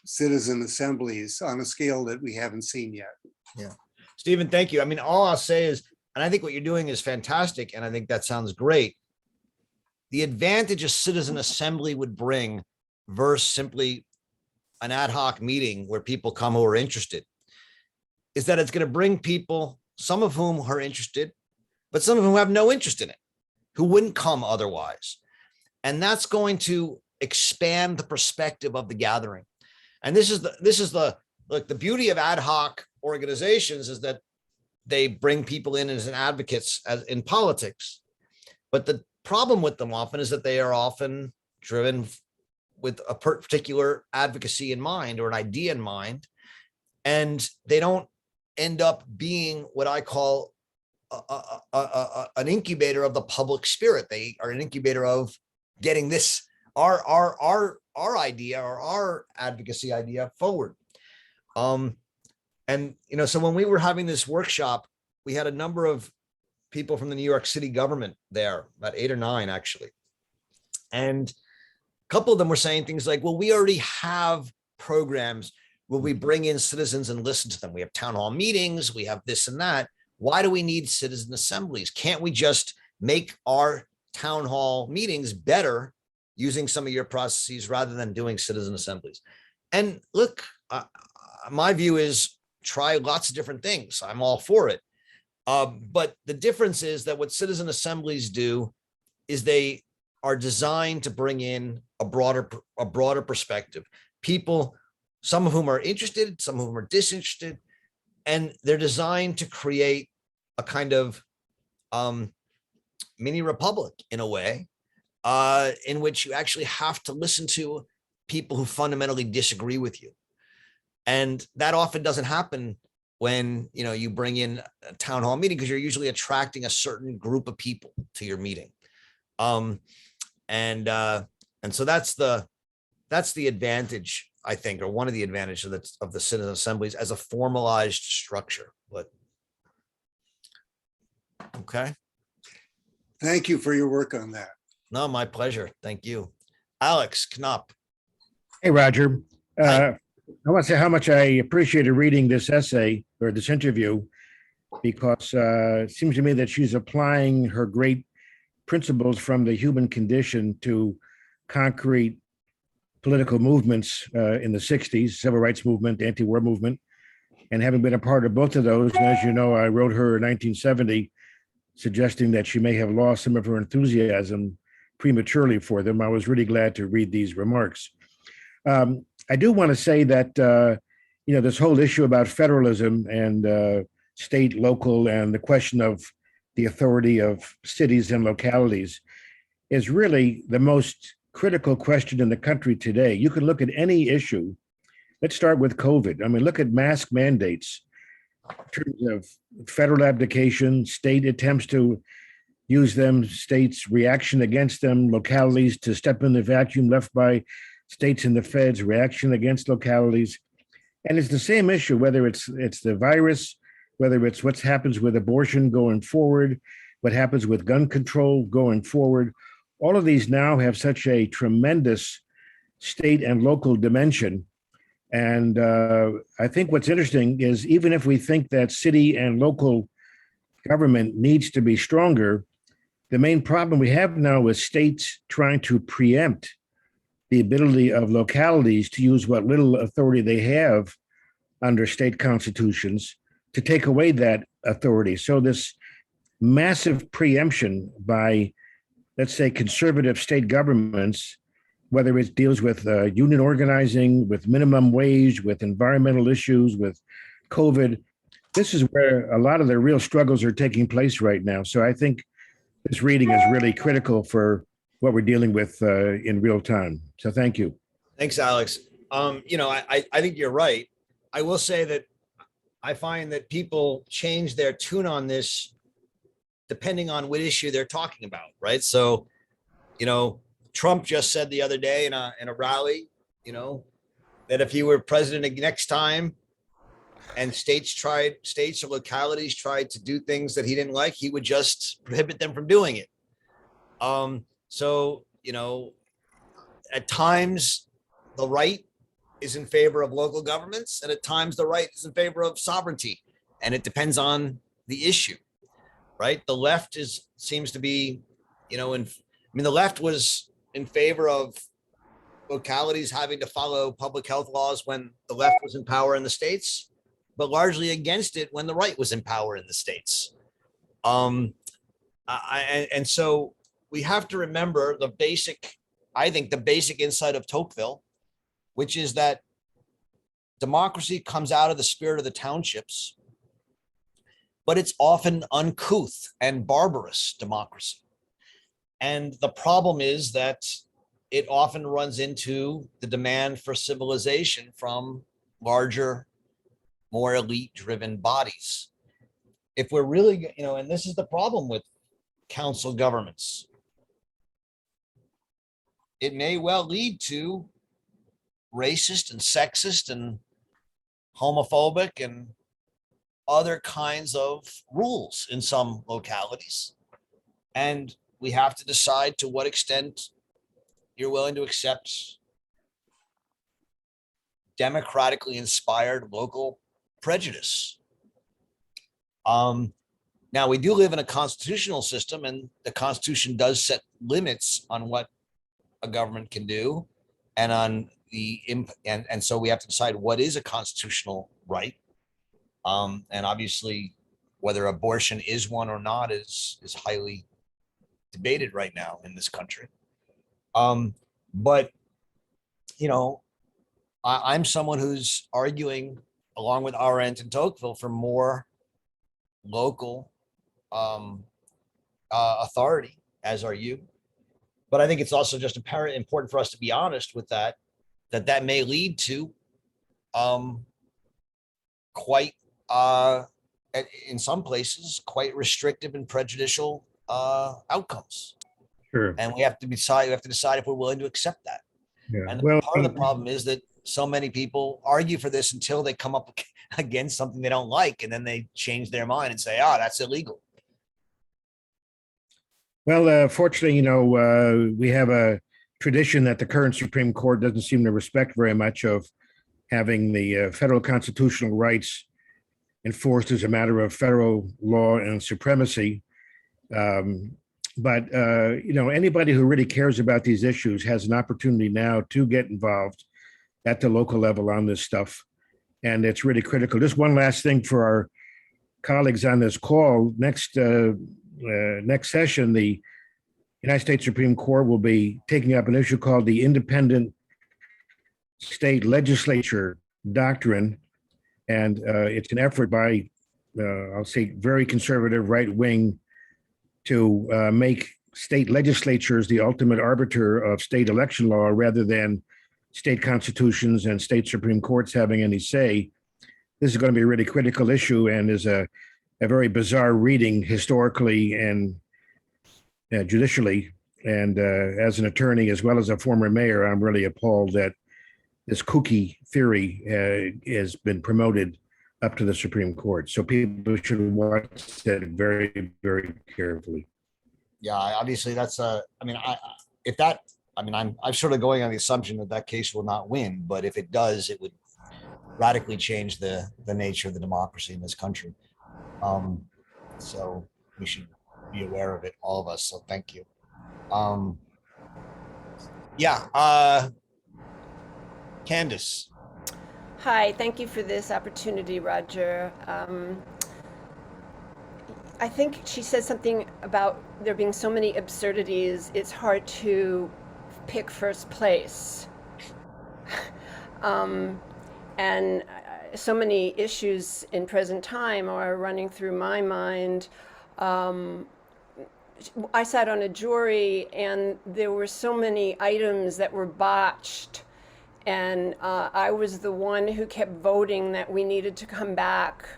citizen assemblies on a scale that we haven't seen yet. Yeah. Stephen, thank you. I mean, all I'll say is, and I think what you're doing is fantastic, and I think that sounds great. The advantage a citizen assembly would bring versus simply an ad hoc meeting where people come who are interested is that it's going to bring people, some of whom are interested, but some of whom have no interest in it, who wouldn't come otherwise. And that's going to expand the perspective of the gathering. And this is the beauty of ad hoc organizations is that they bring people in as advocates as in politics. But the problem with them often is that they are often driven with a particular advocacy in mind or an idea in mind, and they don't end up being what I call an incubator of the public spirit. They are an incubator of getting this our idea or our advocacy idea forward. And so when we were having this workshop, we had a number of people from the New York City government there, about 8 or 9 actually. And a couple of them were saying things like, well, we already have programs where we bring in citizens and listen to them. We have town hall meetings, we have this and that. Why do we need citizen assemblies? Can't we just make our town hall meetings better using some of your processes rather than doing citizen assemblies? And look, my view is try lots of different things. I'm all for it. But the difference is that what citizen assemblies do is they are designed to bring in a broader perspective. People, some of whom are interested, some of whom are disinterested, and they're designed to create a kind of mini republic in a way, in which you actually have to listen to people who fundamentally disagree with you. And that often doesn't happen when you bring in a town hall meeting, because you're usually attracting a certain group of people to your meeting. And so that's the advantage, I think, or one of the advantages of the citizen assemblies as a formalized structure. But okay. Thank you for your work on that. No, my pleasure. Thank you. Alex Knopp. Hey, Roger. Hi. I want to say how much I appreciated reading this essay or this interview, because it seems to me that she's applying her great principles from the human condition to concrete political movements in the 60s, civil rights movement, anti-war movement. And having been a part of both of those, and as you know, I wrote her in 1970, suggesting that she may have lost some of her enthusiasm prematurely for them. I was really glad to read these remarks. I do want to say that, this whole issue about federalism and state, local, and the question of the authority of cities and localities is really the most critical question in the country today. You can look at any issue. Let's start with COVID. I mean, look at mask mandates in terms of federal abdication, state attempts to use them, states' reaction against them, localities to step in the vacuum left by states and the feds, reaction against localities. And it's the same issue, whether it's the virus, whether it's what happens with abortion going forward, what happens with gun control going forward. All of these now have such a tremendous state and local dimension And I think what's interesting is even if we think that city and local government needs to be stronger, the main problem we have now is states trying to preempt the ability of localities to use what little authority they have under state constitutions to take away that authority. So this massive preemption by, let's say, conservative state governments, whether it deals with union organizing, with minimum wage, with environmental issues, with COVID, this is where a lot of the real struggles are taking place right now. So I think this reading is really critical for what we're dealing with in real time. So thank you. Thanks, Alex. I think you're right. I will say that I find that people change their tune on this depending on what issue they're talking about, right? So, Trump just said the other day in a rally, that if he were president next time and states or localities tried to do things that he didn't like, he would just prohibit them from doing it. So, at times the right is in favor of local governments, and at times the right is in favor of sovereignty, and it depends on the issue, right? The left seems to be, the left was in favor of localities having to follow public health laws when the left was in power in the states, but largely against it when the right was in power in the states. And so we have to remember the basic insight of Tocqueville, which is that democracy comes out of the spirit of the townships, but it's often uncouth and barbarous democracy. And the problem is that it often runs into the demand for civilization from larger, more elite-driven bodies. If we're really, and this is the problem with council governments, it may well lead to racist and sexist and homophobic and other kinds of rules in some localities. And we have to decide to what extent you're willing to accept democratically inspired local prejudice. Now, we do live in a constitutional system, and the Constitution does set limits on what a government can do, and on and so we have to decide what is a constitutional right. And obviously, whether abortion is one or not is highly debated right now in this country. But I'm someone who's arguing, along with Arendt and Tocqueville, for more local authority, as are you. But I think it's also just important for us to be honest with that may lead to quite, in some places, quite restrictive and prejudicial outcomes. Sure. And we have to decide if we're willing to accept that. Yeah. And Well, part of the problem is that so many people argue for this until they come up against something they don't like, and then they change their mind and say, that's illegal. Well, fortunately, we have a tradition that the current Supreme Court doesn't seem to respect very much, of having the federal constitutional rights enforced as a matter of federal law and supremacy. But anybody who really cares about these issues has an opportunity now to get involved at the local level on this stuff. And it's really critical. Just one last thing for our colleagues on this call. Next session, the United States Supreme Court will be taking up an issue called the Independent State Legislature Doctrine. And it's an effort by, I'll say, very conservative right wing to make state legislatures the ultimate arbiter of state election law, rather than state constitutions and state Supreme Courts having any say. This is going to be a really critical issue, and is a very bizarre reading historically and judicially. And as an attorney, as well as a former mayor, I'm really appalled that this kooky theory has been promoted up to the Supreme Court. So people should watch that very, very carefully. Yeah, obviously that's I'm sort of going on the assumption that case will not win, but if it does, it would radically change the nature of the democracy in this country. So we should be aware of it, all of us. So thank you. Candace. Hi, thank you for this opportunity, Roger. I think she said something about there being so many absurdities, it's hard to pick first place. And so many issues in present time are running through my mind. I sat on a jury and there were so many items that were botched. And I was the one who kept voting that we needed to come back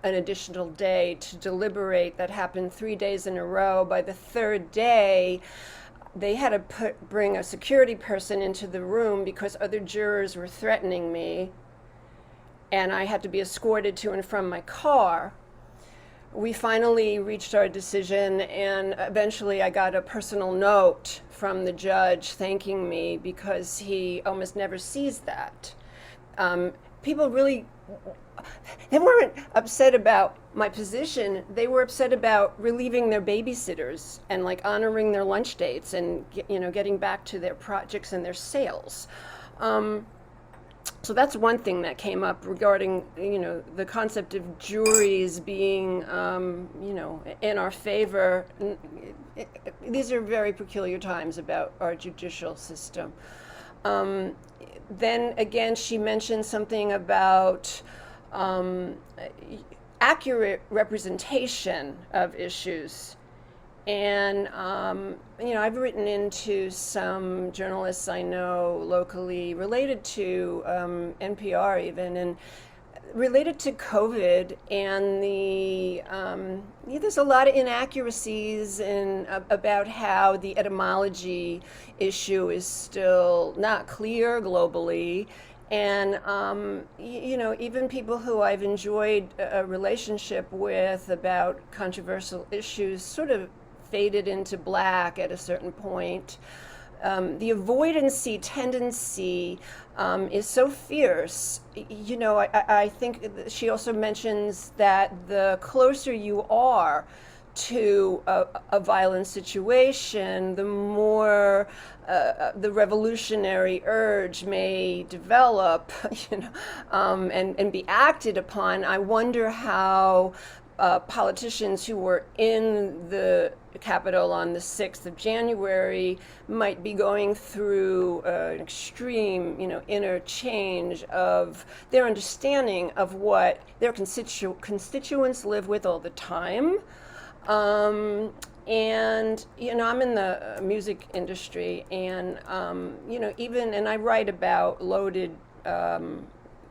an additional day to deliberate. That happened 3 days in a row. By the third day, they had to bring a security person into the room because other jurors were threatening me. And I had to be escorted to and from my car. We finally reached our decision, and eventually I got a personal note from the judge thanking me because he almost never sees that. People really, they weren't upset about my position. They were upset about relieving their babysitters and like honoring their lunch dates and getting back to their projects and their sales. So that's one thing that came up regarding, the concept of juries being, in our favor. These are very peculiar times about our judicial system. Then again, she mentioned something about accurate representation of issues. And, I've written into some journalists I know locally related to NPR even, and related to COVID and there's a lot of inaccuracies about how the etymology issue is still not clear globally. And, even people who I've enjoyed a relationship with about controversial issues sort of faded into black at a certain point. The avoidancy tendency is so fierce. I think she also mentions that the closer you are to a violent situation, the more the revolutionary urge may develop, and be acted upon. I wonder how politicians who were in the Capitol on the 6th of January might be going through an extreme, inner change of their understanding of what their constituents live with all the time. And, I'm in the music industry, and, and I write about loaded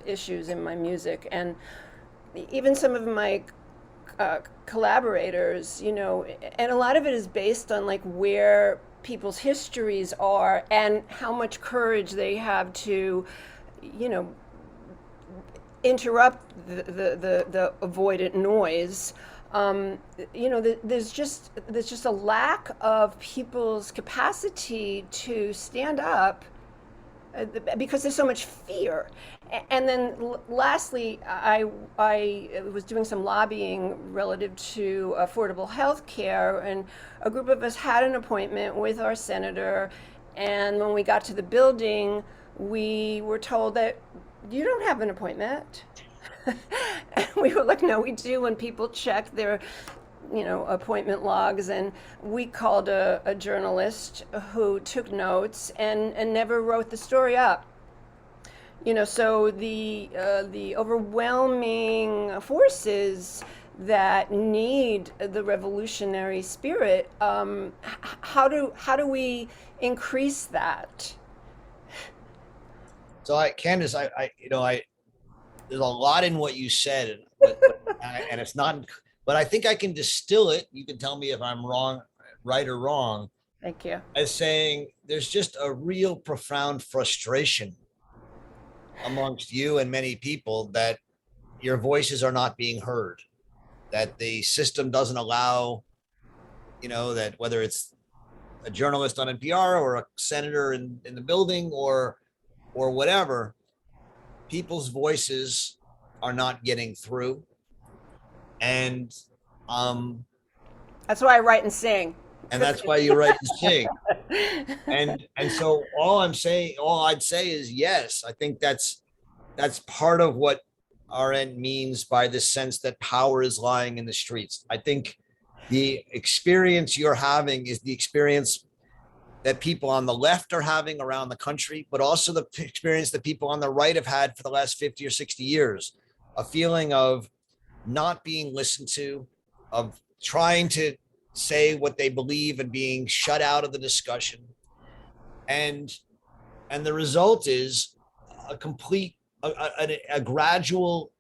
issues in my music, and even some of my collaborators, and a lot of it is based on like where people's histories are and how much courage they have to, interrupt the avoidant noise. There's just a lack of people's capacity to stand up because there's so much fear. And then lastly, I was doing some lobbying relative to affordable health care, and a group of us had an appointment with our senator, and when we got to the building, we were told that you don't have an appointment. And we were like, no, we do, and people check their appointment logs, and we called a journalist who took notes and never wrote the story up. So the overwhelming forces that need the revolutionary spirit, how do we increase that? So Candace, there's a lot in what you said, but and it's not, but I think I can distill it. You can tell me if I'm wrong, right or wrong. Thank you. As saying there's just a real profound frustration amongst you and many people that your voices are not being heard, that the system doesn't allow, that whether it's a journalist on NPR or a senator in the building or whatever, people's voices are not getting through. And That's why I write and sing. that's why you write and sing. And so all I'd say is yes, I think that's part of what Arendt means by this sense that power is lying in the streets. I think the experience you're having is the experience that people on the left are having around the country, but also the experience that people on the right have had for the last 50 or 60 years, a feeling of not being listened to, of trying to say what they believe and being shut out of the discussion. And the result is a complete, a gradual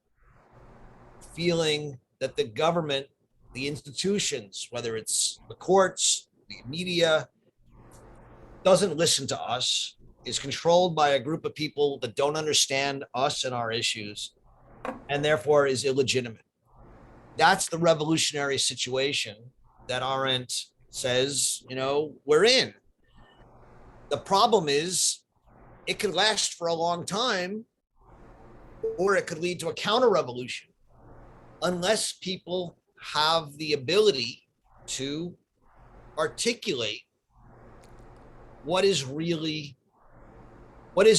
feeling that the government, the institutions, whether it's the courts, the media, doesn't listen to us, is controlled by a group of people that don't understand us and our issues, and therefore is illegitimate. That's the revolutionary situation that Arendt says, we're in. The problem is it could last for a long time, or it could lead to a counter-revolution unless people have the ability to articulate what is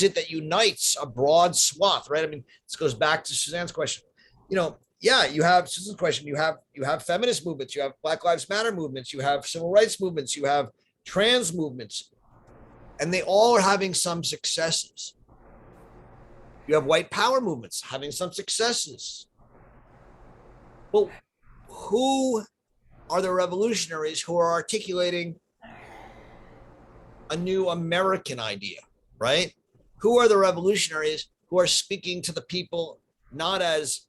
it that unites a broad swath, right? I mean, this goes back to Suzanne's question. You have Susan's question. You have feminist movements, you have Black Lives Matter movements, you have civil rights movements, you have trans movements, and they all are having some successes. You have white power movements having some successes. Well, who are the revolutionaries who are articulating a new American idea, right? Who are the revolutionaries who are speaking to the people not as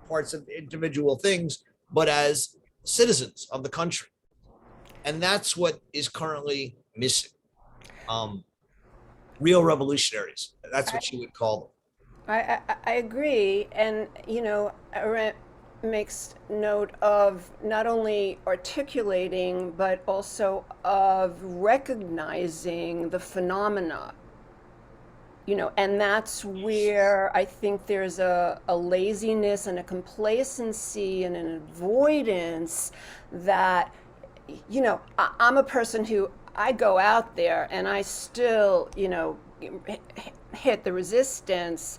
parts of individual things, but as citizens of the country? And that's what is currently missing. Real revolutionaries. That's what you would call them. I agree. And, Arendt makes note of not only articulating, but also of recognizing the phenomena. And that's where I think there's a laziness and a complacency and an avoidance that, I'm a person who I go out there and I still, hit the resistance.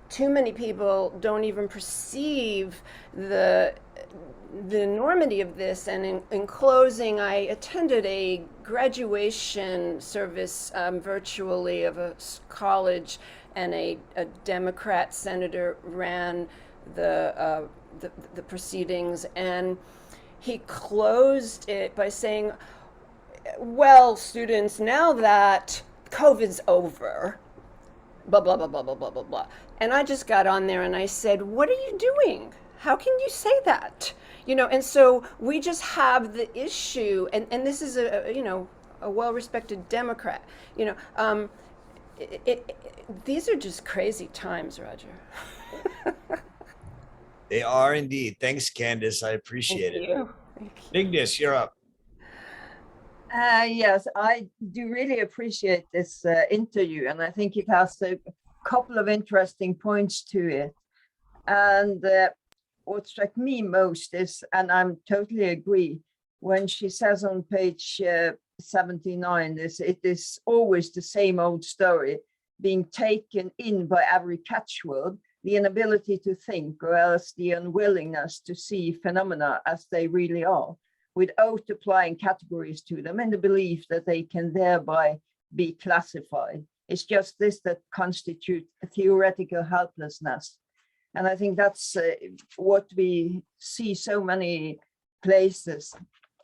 Too many people don't even perceive the enormity of this. And in closing, I attended a graduation service virtually of a college, and a Democrat senator ran the proceedings, and he closed it by saying, well, students, now that COVID's over, blah, blah, blah, blah, blah, blah, blah, blah. And I just got on there and I said, what are you doing? How can you say that? And so we just have the issue, and this is a well-respected Democrat, these are just crazy times, Roger. They are indeed. Thanks, Candace. I appreciate it. Thank you. Ignis, you're up. Yes, I do really appreciate this interview, and I think it has a couple of interesting points to it. And what struck me most is, and I'm totally agree, when she says on page 79, it is always the same old story, being taken in by every catchword, the inability to think, or else the unwillingness to see phenomena as they really are, without applying categories to them in the belief that they can thereby be classified. It's just this that constitutes a theoretical helplessness. And I think that's what we see so many places.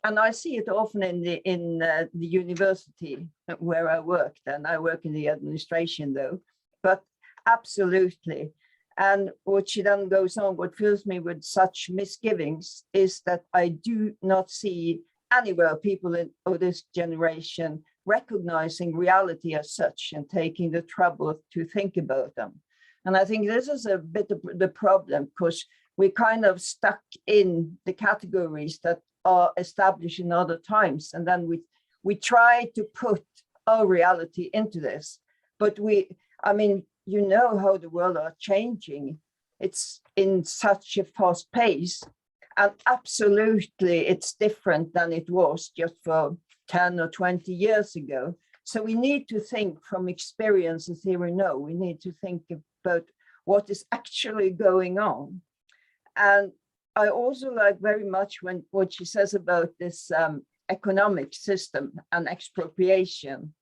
And I see it often in the university where I worked, and I work in the administration though, but absolutely. And what she then goes on, what fills me with such misgivings is that I do not see anywhere people of this generation recognizing reality as such and taking the trouble to think about them. And I think this is a bit of the problem, because we're kind of stuck in the categories that are established in other times. And then we try to put our reality into this. But you know how the world are changing. It's in such a fast pace, and absolutely it's different than it was just for 10 or 20 years ago. So we need to think from experiences here and now. We need to think about what is actually going on. And I also like very much what she says about this economic system and expropriation.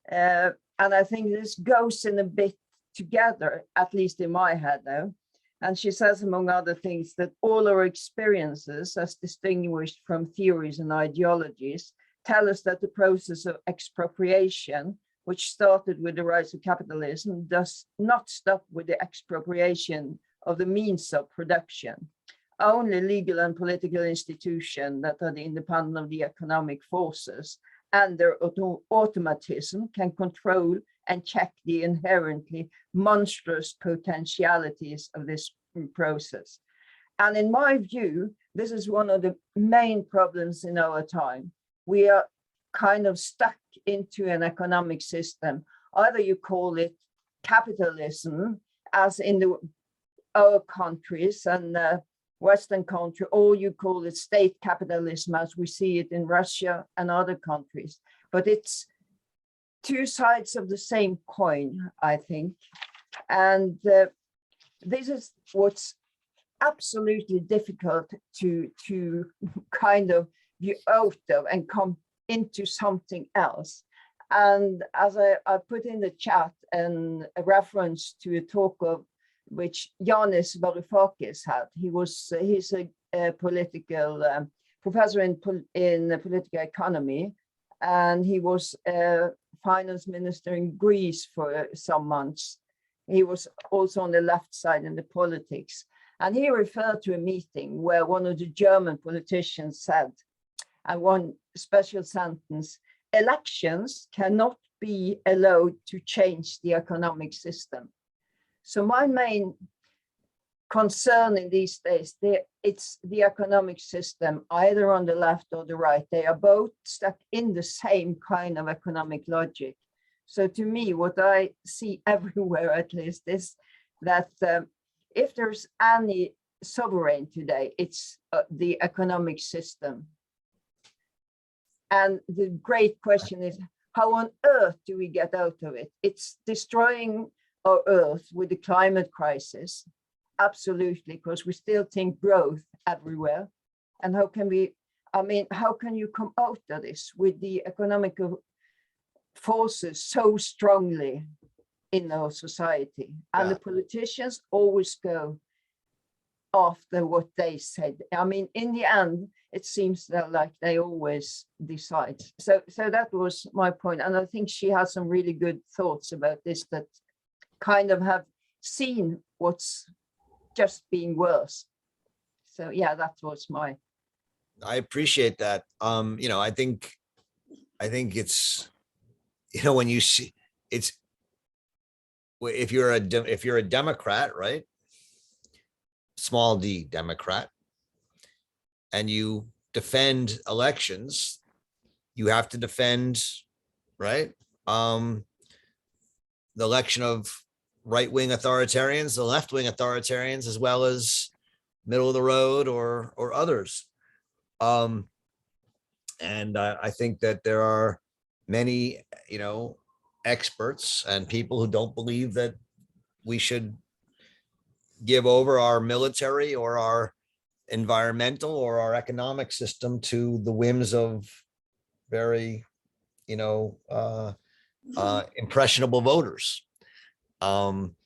And I think this goes in a bit together, at least in my head now. And she says, among other things, that all our experiences, as distinguished from theories and ideologies, tell us that the process of expropriation, which started with the rise of capitalism, does not stop with the expropriation of the means of production. Only legal and political institutions that are independent of the economic forces and their automatism can control and check the inherently monstrous potentialities of this process. And in my view, this is one of the main problems in our time. We are kind of stuck into an economic system. Either you call it capitalism, as in our countries and Western country, or you call it state capitalism, as we see it in Russia and other countries. But it's two sides of the same coin, I think. And this is what's absolutely difficult to kind of view out of and come into something else. And as I put in the chat and a reference to a talk of which Yanis Varoufakis had. He's a political professor in political economy, and he was finance minister in Greece for some months. He was also on the left side in the politics. And he referred to a meeting where one of the German politicians said, and one special sentence, elections cannot be allowed to change the economic system. So my main concern in these days, it's the economic system, either on the left or the right. They are both stuck in the same kind of economic logic. So to me, what I see everywhere, at least, is that if there's any sovereign today, it's the economic system. And the great question is, how on earth do we get out of it? It's destroying our earth with the climate crisis. Absolutely, because we still think growth everywhere. And how can how can you come out of this with the economic forces so strongly in our society? And the politicians always go after what they said. In the end, it seems that like they always decide. So that was my point. And I think she has some really good thoughts about this that kind of have seen what's just being worse. So yeah, that was my. I appreciate that. I think it's, when you see it's, if you're a Democrat, right? Small d Democrat, and you defend elections, you have to defend, right? The election of right-wing authoritarians, the left-wing authoritarians, as well as middle of the road or others. And I think that there are many, experts and people who don't believe that we should give over our military or our environmental or our economic system to the whims of very, impressionable voters. And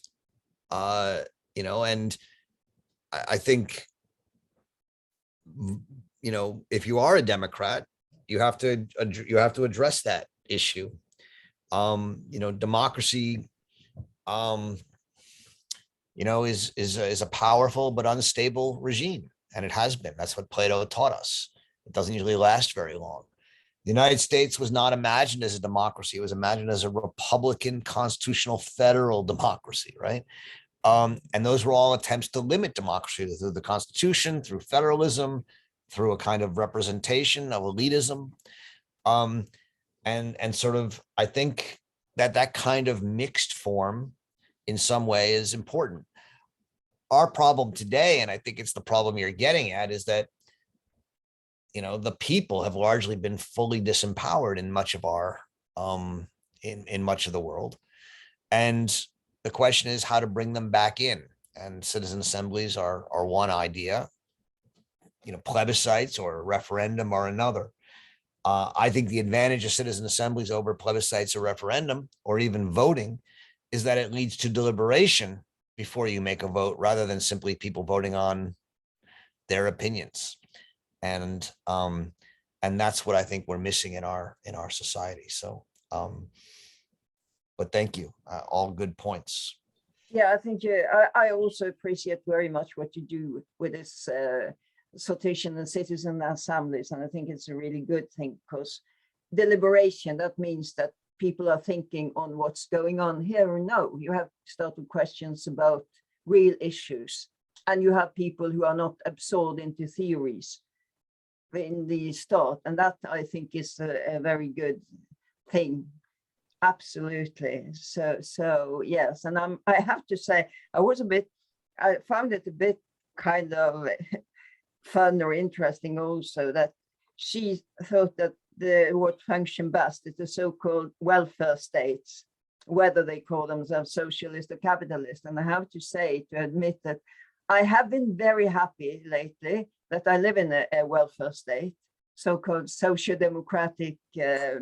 I think, if you are a Democrat, you have to address that issue. Democracy, is a powerful but unstable regime, and it has been. That's what Plato taught us. It doesn't usually last very long. The United States was not imagined as a democracy. It was imagined as a Republican constitutional federal democracy, right? And those were all attempts to limit democracy through the Constitution, through federalism, through a kind of representation of elitism. And sort of, I think that kind of mixed form in some way is important. Our problem today, and I think it's the problem you're getting at, is that, you know, the people have largely been fully disempowered in much of our, in much of the world. And the question is how to bring them back in. And citizen assemblies are one idea, you know, plebiscites or a referendum are another. I think the advantage of citizen assemblies over plebiscites or referendum or even voting is that it leads to deliberation before you make a vote, rather than simply people voting on their opinions. And that's what I think we're missing in our society. So, but thank you, all good points. Yeah, I think I also appreciate very much what you do with this sortation and citizen assemblies. And I think it's a really good thing, because deliberation, that means that people are thinking on what's going on here and now. You have started questions about real issues, and you have people who are not absorbed into theories in the start. And that, I think, is a very good thing. Absolutely. So yes. And I have to say, I found it a bit kind of fun or interesting also that she thought that what functioned best is the so-called welfare states, whether they call themselves socialist or capitalist. And I have to say, to admit that I have been very happy lately that I live in a welfare state, so-called social democratic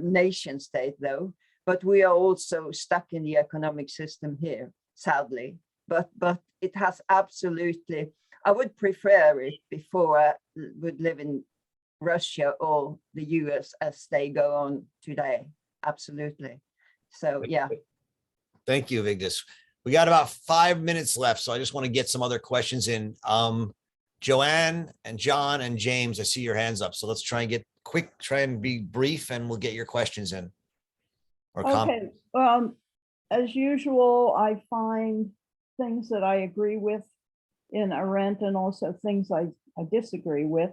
nation state though. But we are also stuck in the economic system here, sadly. But it has absolutely, I would prefer it before I would live in Russia or the US as they go on today. Absolutely. So, yeah. Thank you, Vigdis. We got about 5 minutes left, so I just want to get some other questions in. Joanne and John and James, I see your hands up. So let's try and get quick, try and be brief, and we'll get your questions in. Okay, as usual, I find things that I agree with in Arendt and also things I disagree with.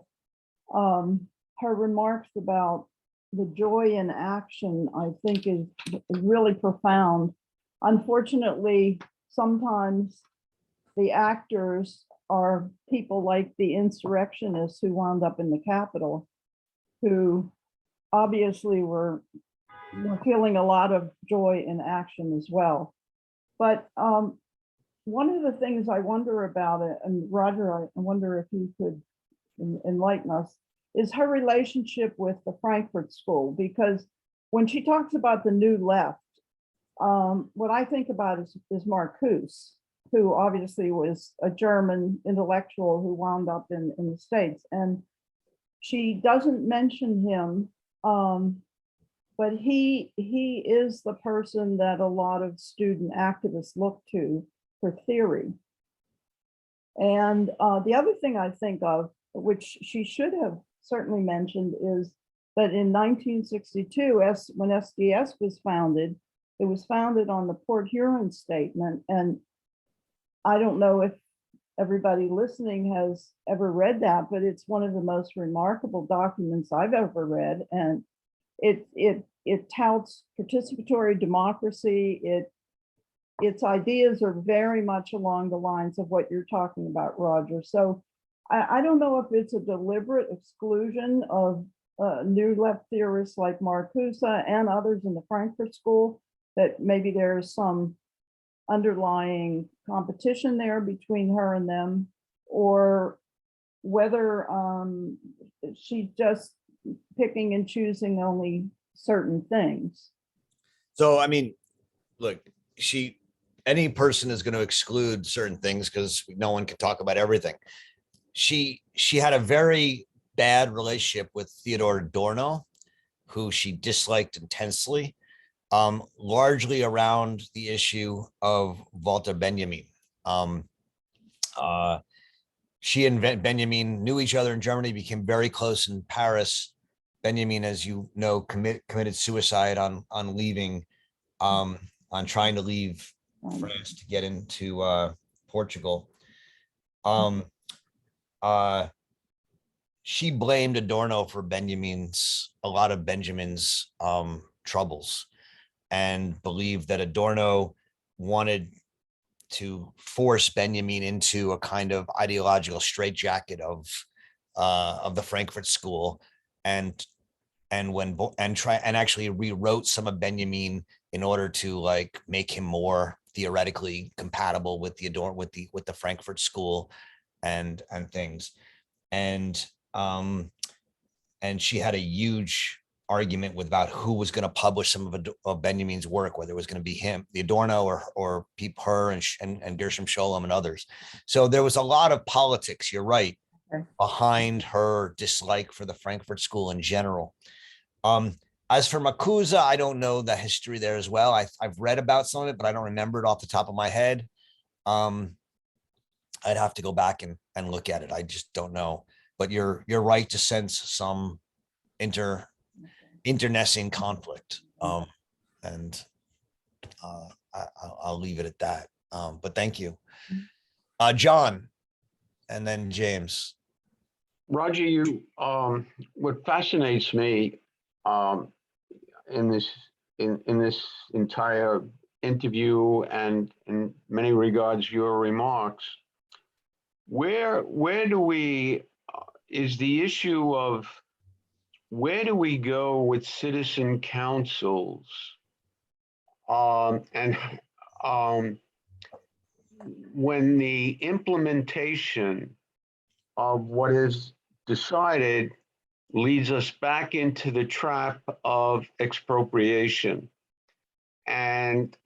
Her remarks about the joy in action, I think is really profound. Unfortunately, sometimes the actors are people like the insurrectionists who wound up in the Capitol, who obviously were feeling a lot of joy in action as well. But one of the things I wonder about it, and Roger, I wonder if you could enlighten us, is her relationship with the Frankfurt School. Because when she talks about the new left, what I think about is Marcuse, who obviously was a German intellectual who wound up in the States. And she doesn't mention him, but he is the person that a lot of student activists look to for theory. And the other thing I think of, which she should have certainly mentioned, is that in 1962, when SDS was founded, it was founded on the Port Huron Statement. And I don't know if everybody listening has ever read that, but it's one of the most remarkable documents I've ever read. And it touts participatory democracy. Its ideas are very much along the lines of what you're talking about, Roger. So I don't know if it's a deliberate exclusion of new left theorists like Marcuse and others in the Frankfurt School, that maybe there's some underlying competition there between her and them, or whether she's just picking and choosing only certain things. So, I mean, look, any person is going to exclude certain things because no one can talk about everything. She had a very bad relationship with Theodor Adorno, who she disliked intensely, largely around the issue of Walter Benjamin. She and Benjamin knew each other in Germany, became very close in Paris. Benjamin, as you know, committed suicide on leaving, on trying to leave France to get into Portugal. She blamed Adorno for a lot of Benjamin's troubles, and believed that Adorno wanted force Benjamin into a kind of ideological straitjacket of the Frankfurt School, and actually rewrote some of Benjamin in order to like make him more theoretically compatible with the Frankfurt School and things. And she had a huge argument about who was going to publish some of Benjamin's work, whether it was going to be him, the Adorno, or her and Gershom Scholem and others. So there was a lot of politics, you're right, behind her dislike for the Frankfurt School in general. As for Makuza, I don't know the history there as well. I've read about some of it, but I don't remember it off the top of my head. I'd have to go back and look at it. I just don't know. But you're right to sense some internecine conflict. And I'll leave it at that. But thank you. John, and then James. Roger, what fascinates me in this entire interview and in many regards your remarks, where do we is the issue of where do we go with citizen councils, and when the implementation of what is decided leads us back into the trap of expropriation. And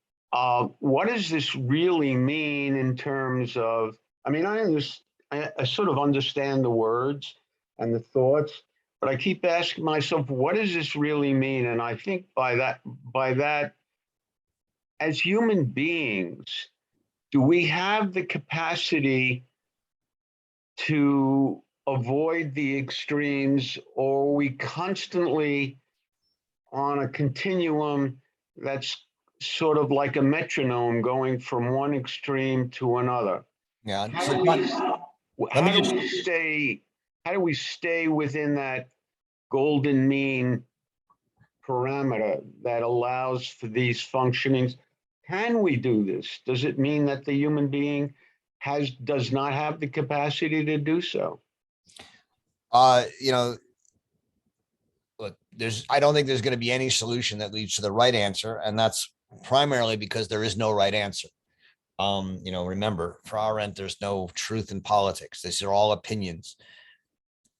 what does this really mean in terms of, I mean, I sort of understand the words and the thoughts, but I keep asking myself, what does this really mean? And I think by that, as human beings, do we have the capacity to avoid the extremes, or are we constantly on a continuum that's sort of like a metronome going from one extreme to another? Yeah. How do we stay within that golden mean parameter that allows for these functionings? Can we do this? Does it mean that the human being does not have the capacity to do so? Look, I don't think there's going to be any solution that leads to the right answer, and that's primarily because there is no right answer. Remember, for Arendt, there's no truth in politics. These are all opinions.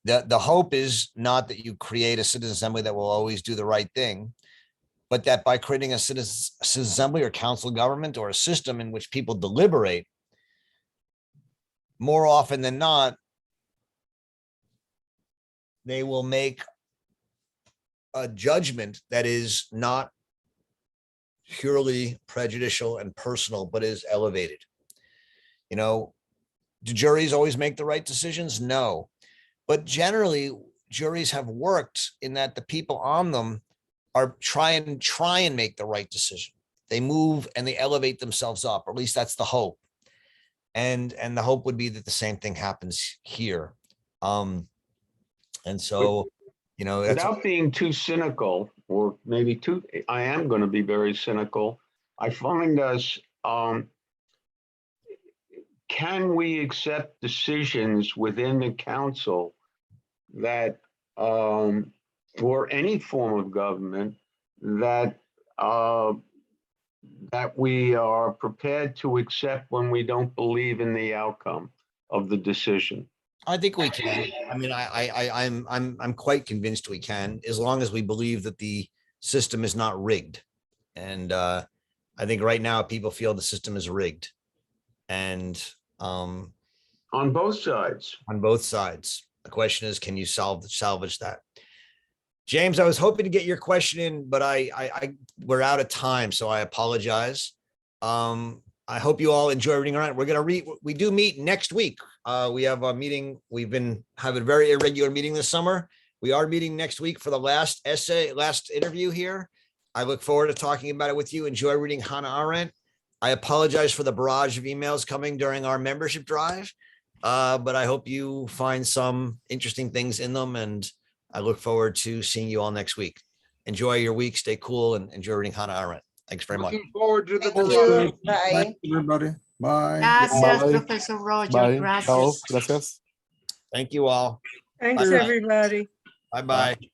The hope is not that you create a citizen assembly that will always do the right thing, but that by creating a citizen assembly or council government or a system in which people deliberate, more often than not, they will make a judgment that is not purely prejudicial and personal, but is elevated. Do juries always make the right decisions? No. But generally, juries have worked in that the people on them are try and make the right decision. They move and they elevate themselves up, or at least that's the hope. And the hope would be that the same thing happens here. And so, without being too cynical, or maybe I am going to be very cynical. I find us, can we accept decisions within the council that, for any form of government, that we are prepared to accept when we don't believe in the outcome of the decision? I think we can. I mean, I'm quite convinced we can, as long as we believe that the system is not rigged. And I think right now people feel the system is rigged. And on both sides. On both sides. The question is, can you salvage that? James, I was hoping to get your question in, but we're out of time, so I apologize. I hope you all enjoy reading around. We do meet next week. We have a meeting. We've been having a very irregular meeting this summer. We are meeting next week for the last interview here. I look forward to talking about it with you. Enjoy reading Hannah Arendt. I apologize for the barrage of emails coming during our membership drive, but I hope you find some interesting things in them, and I look forward to seeing you all next week. Enjoy your week. Stay cool and enjoy reading Hannah Arendt. Thanks very much. Looking forward to the Thank you. barrage. Bye. Everybody. Bye. Gracias, Bye. Professor Roger. Bye. Chao. Gracias. Gracias. Thank you all. Thanks, Bye. everybody. Bye-bye.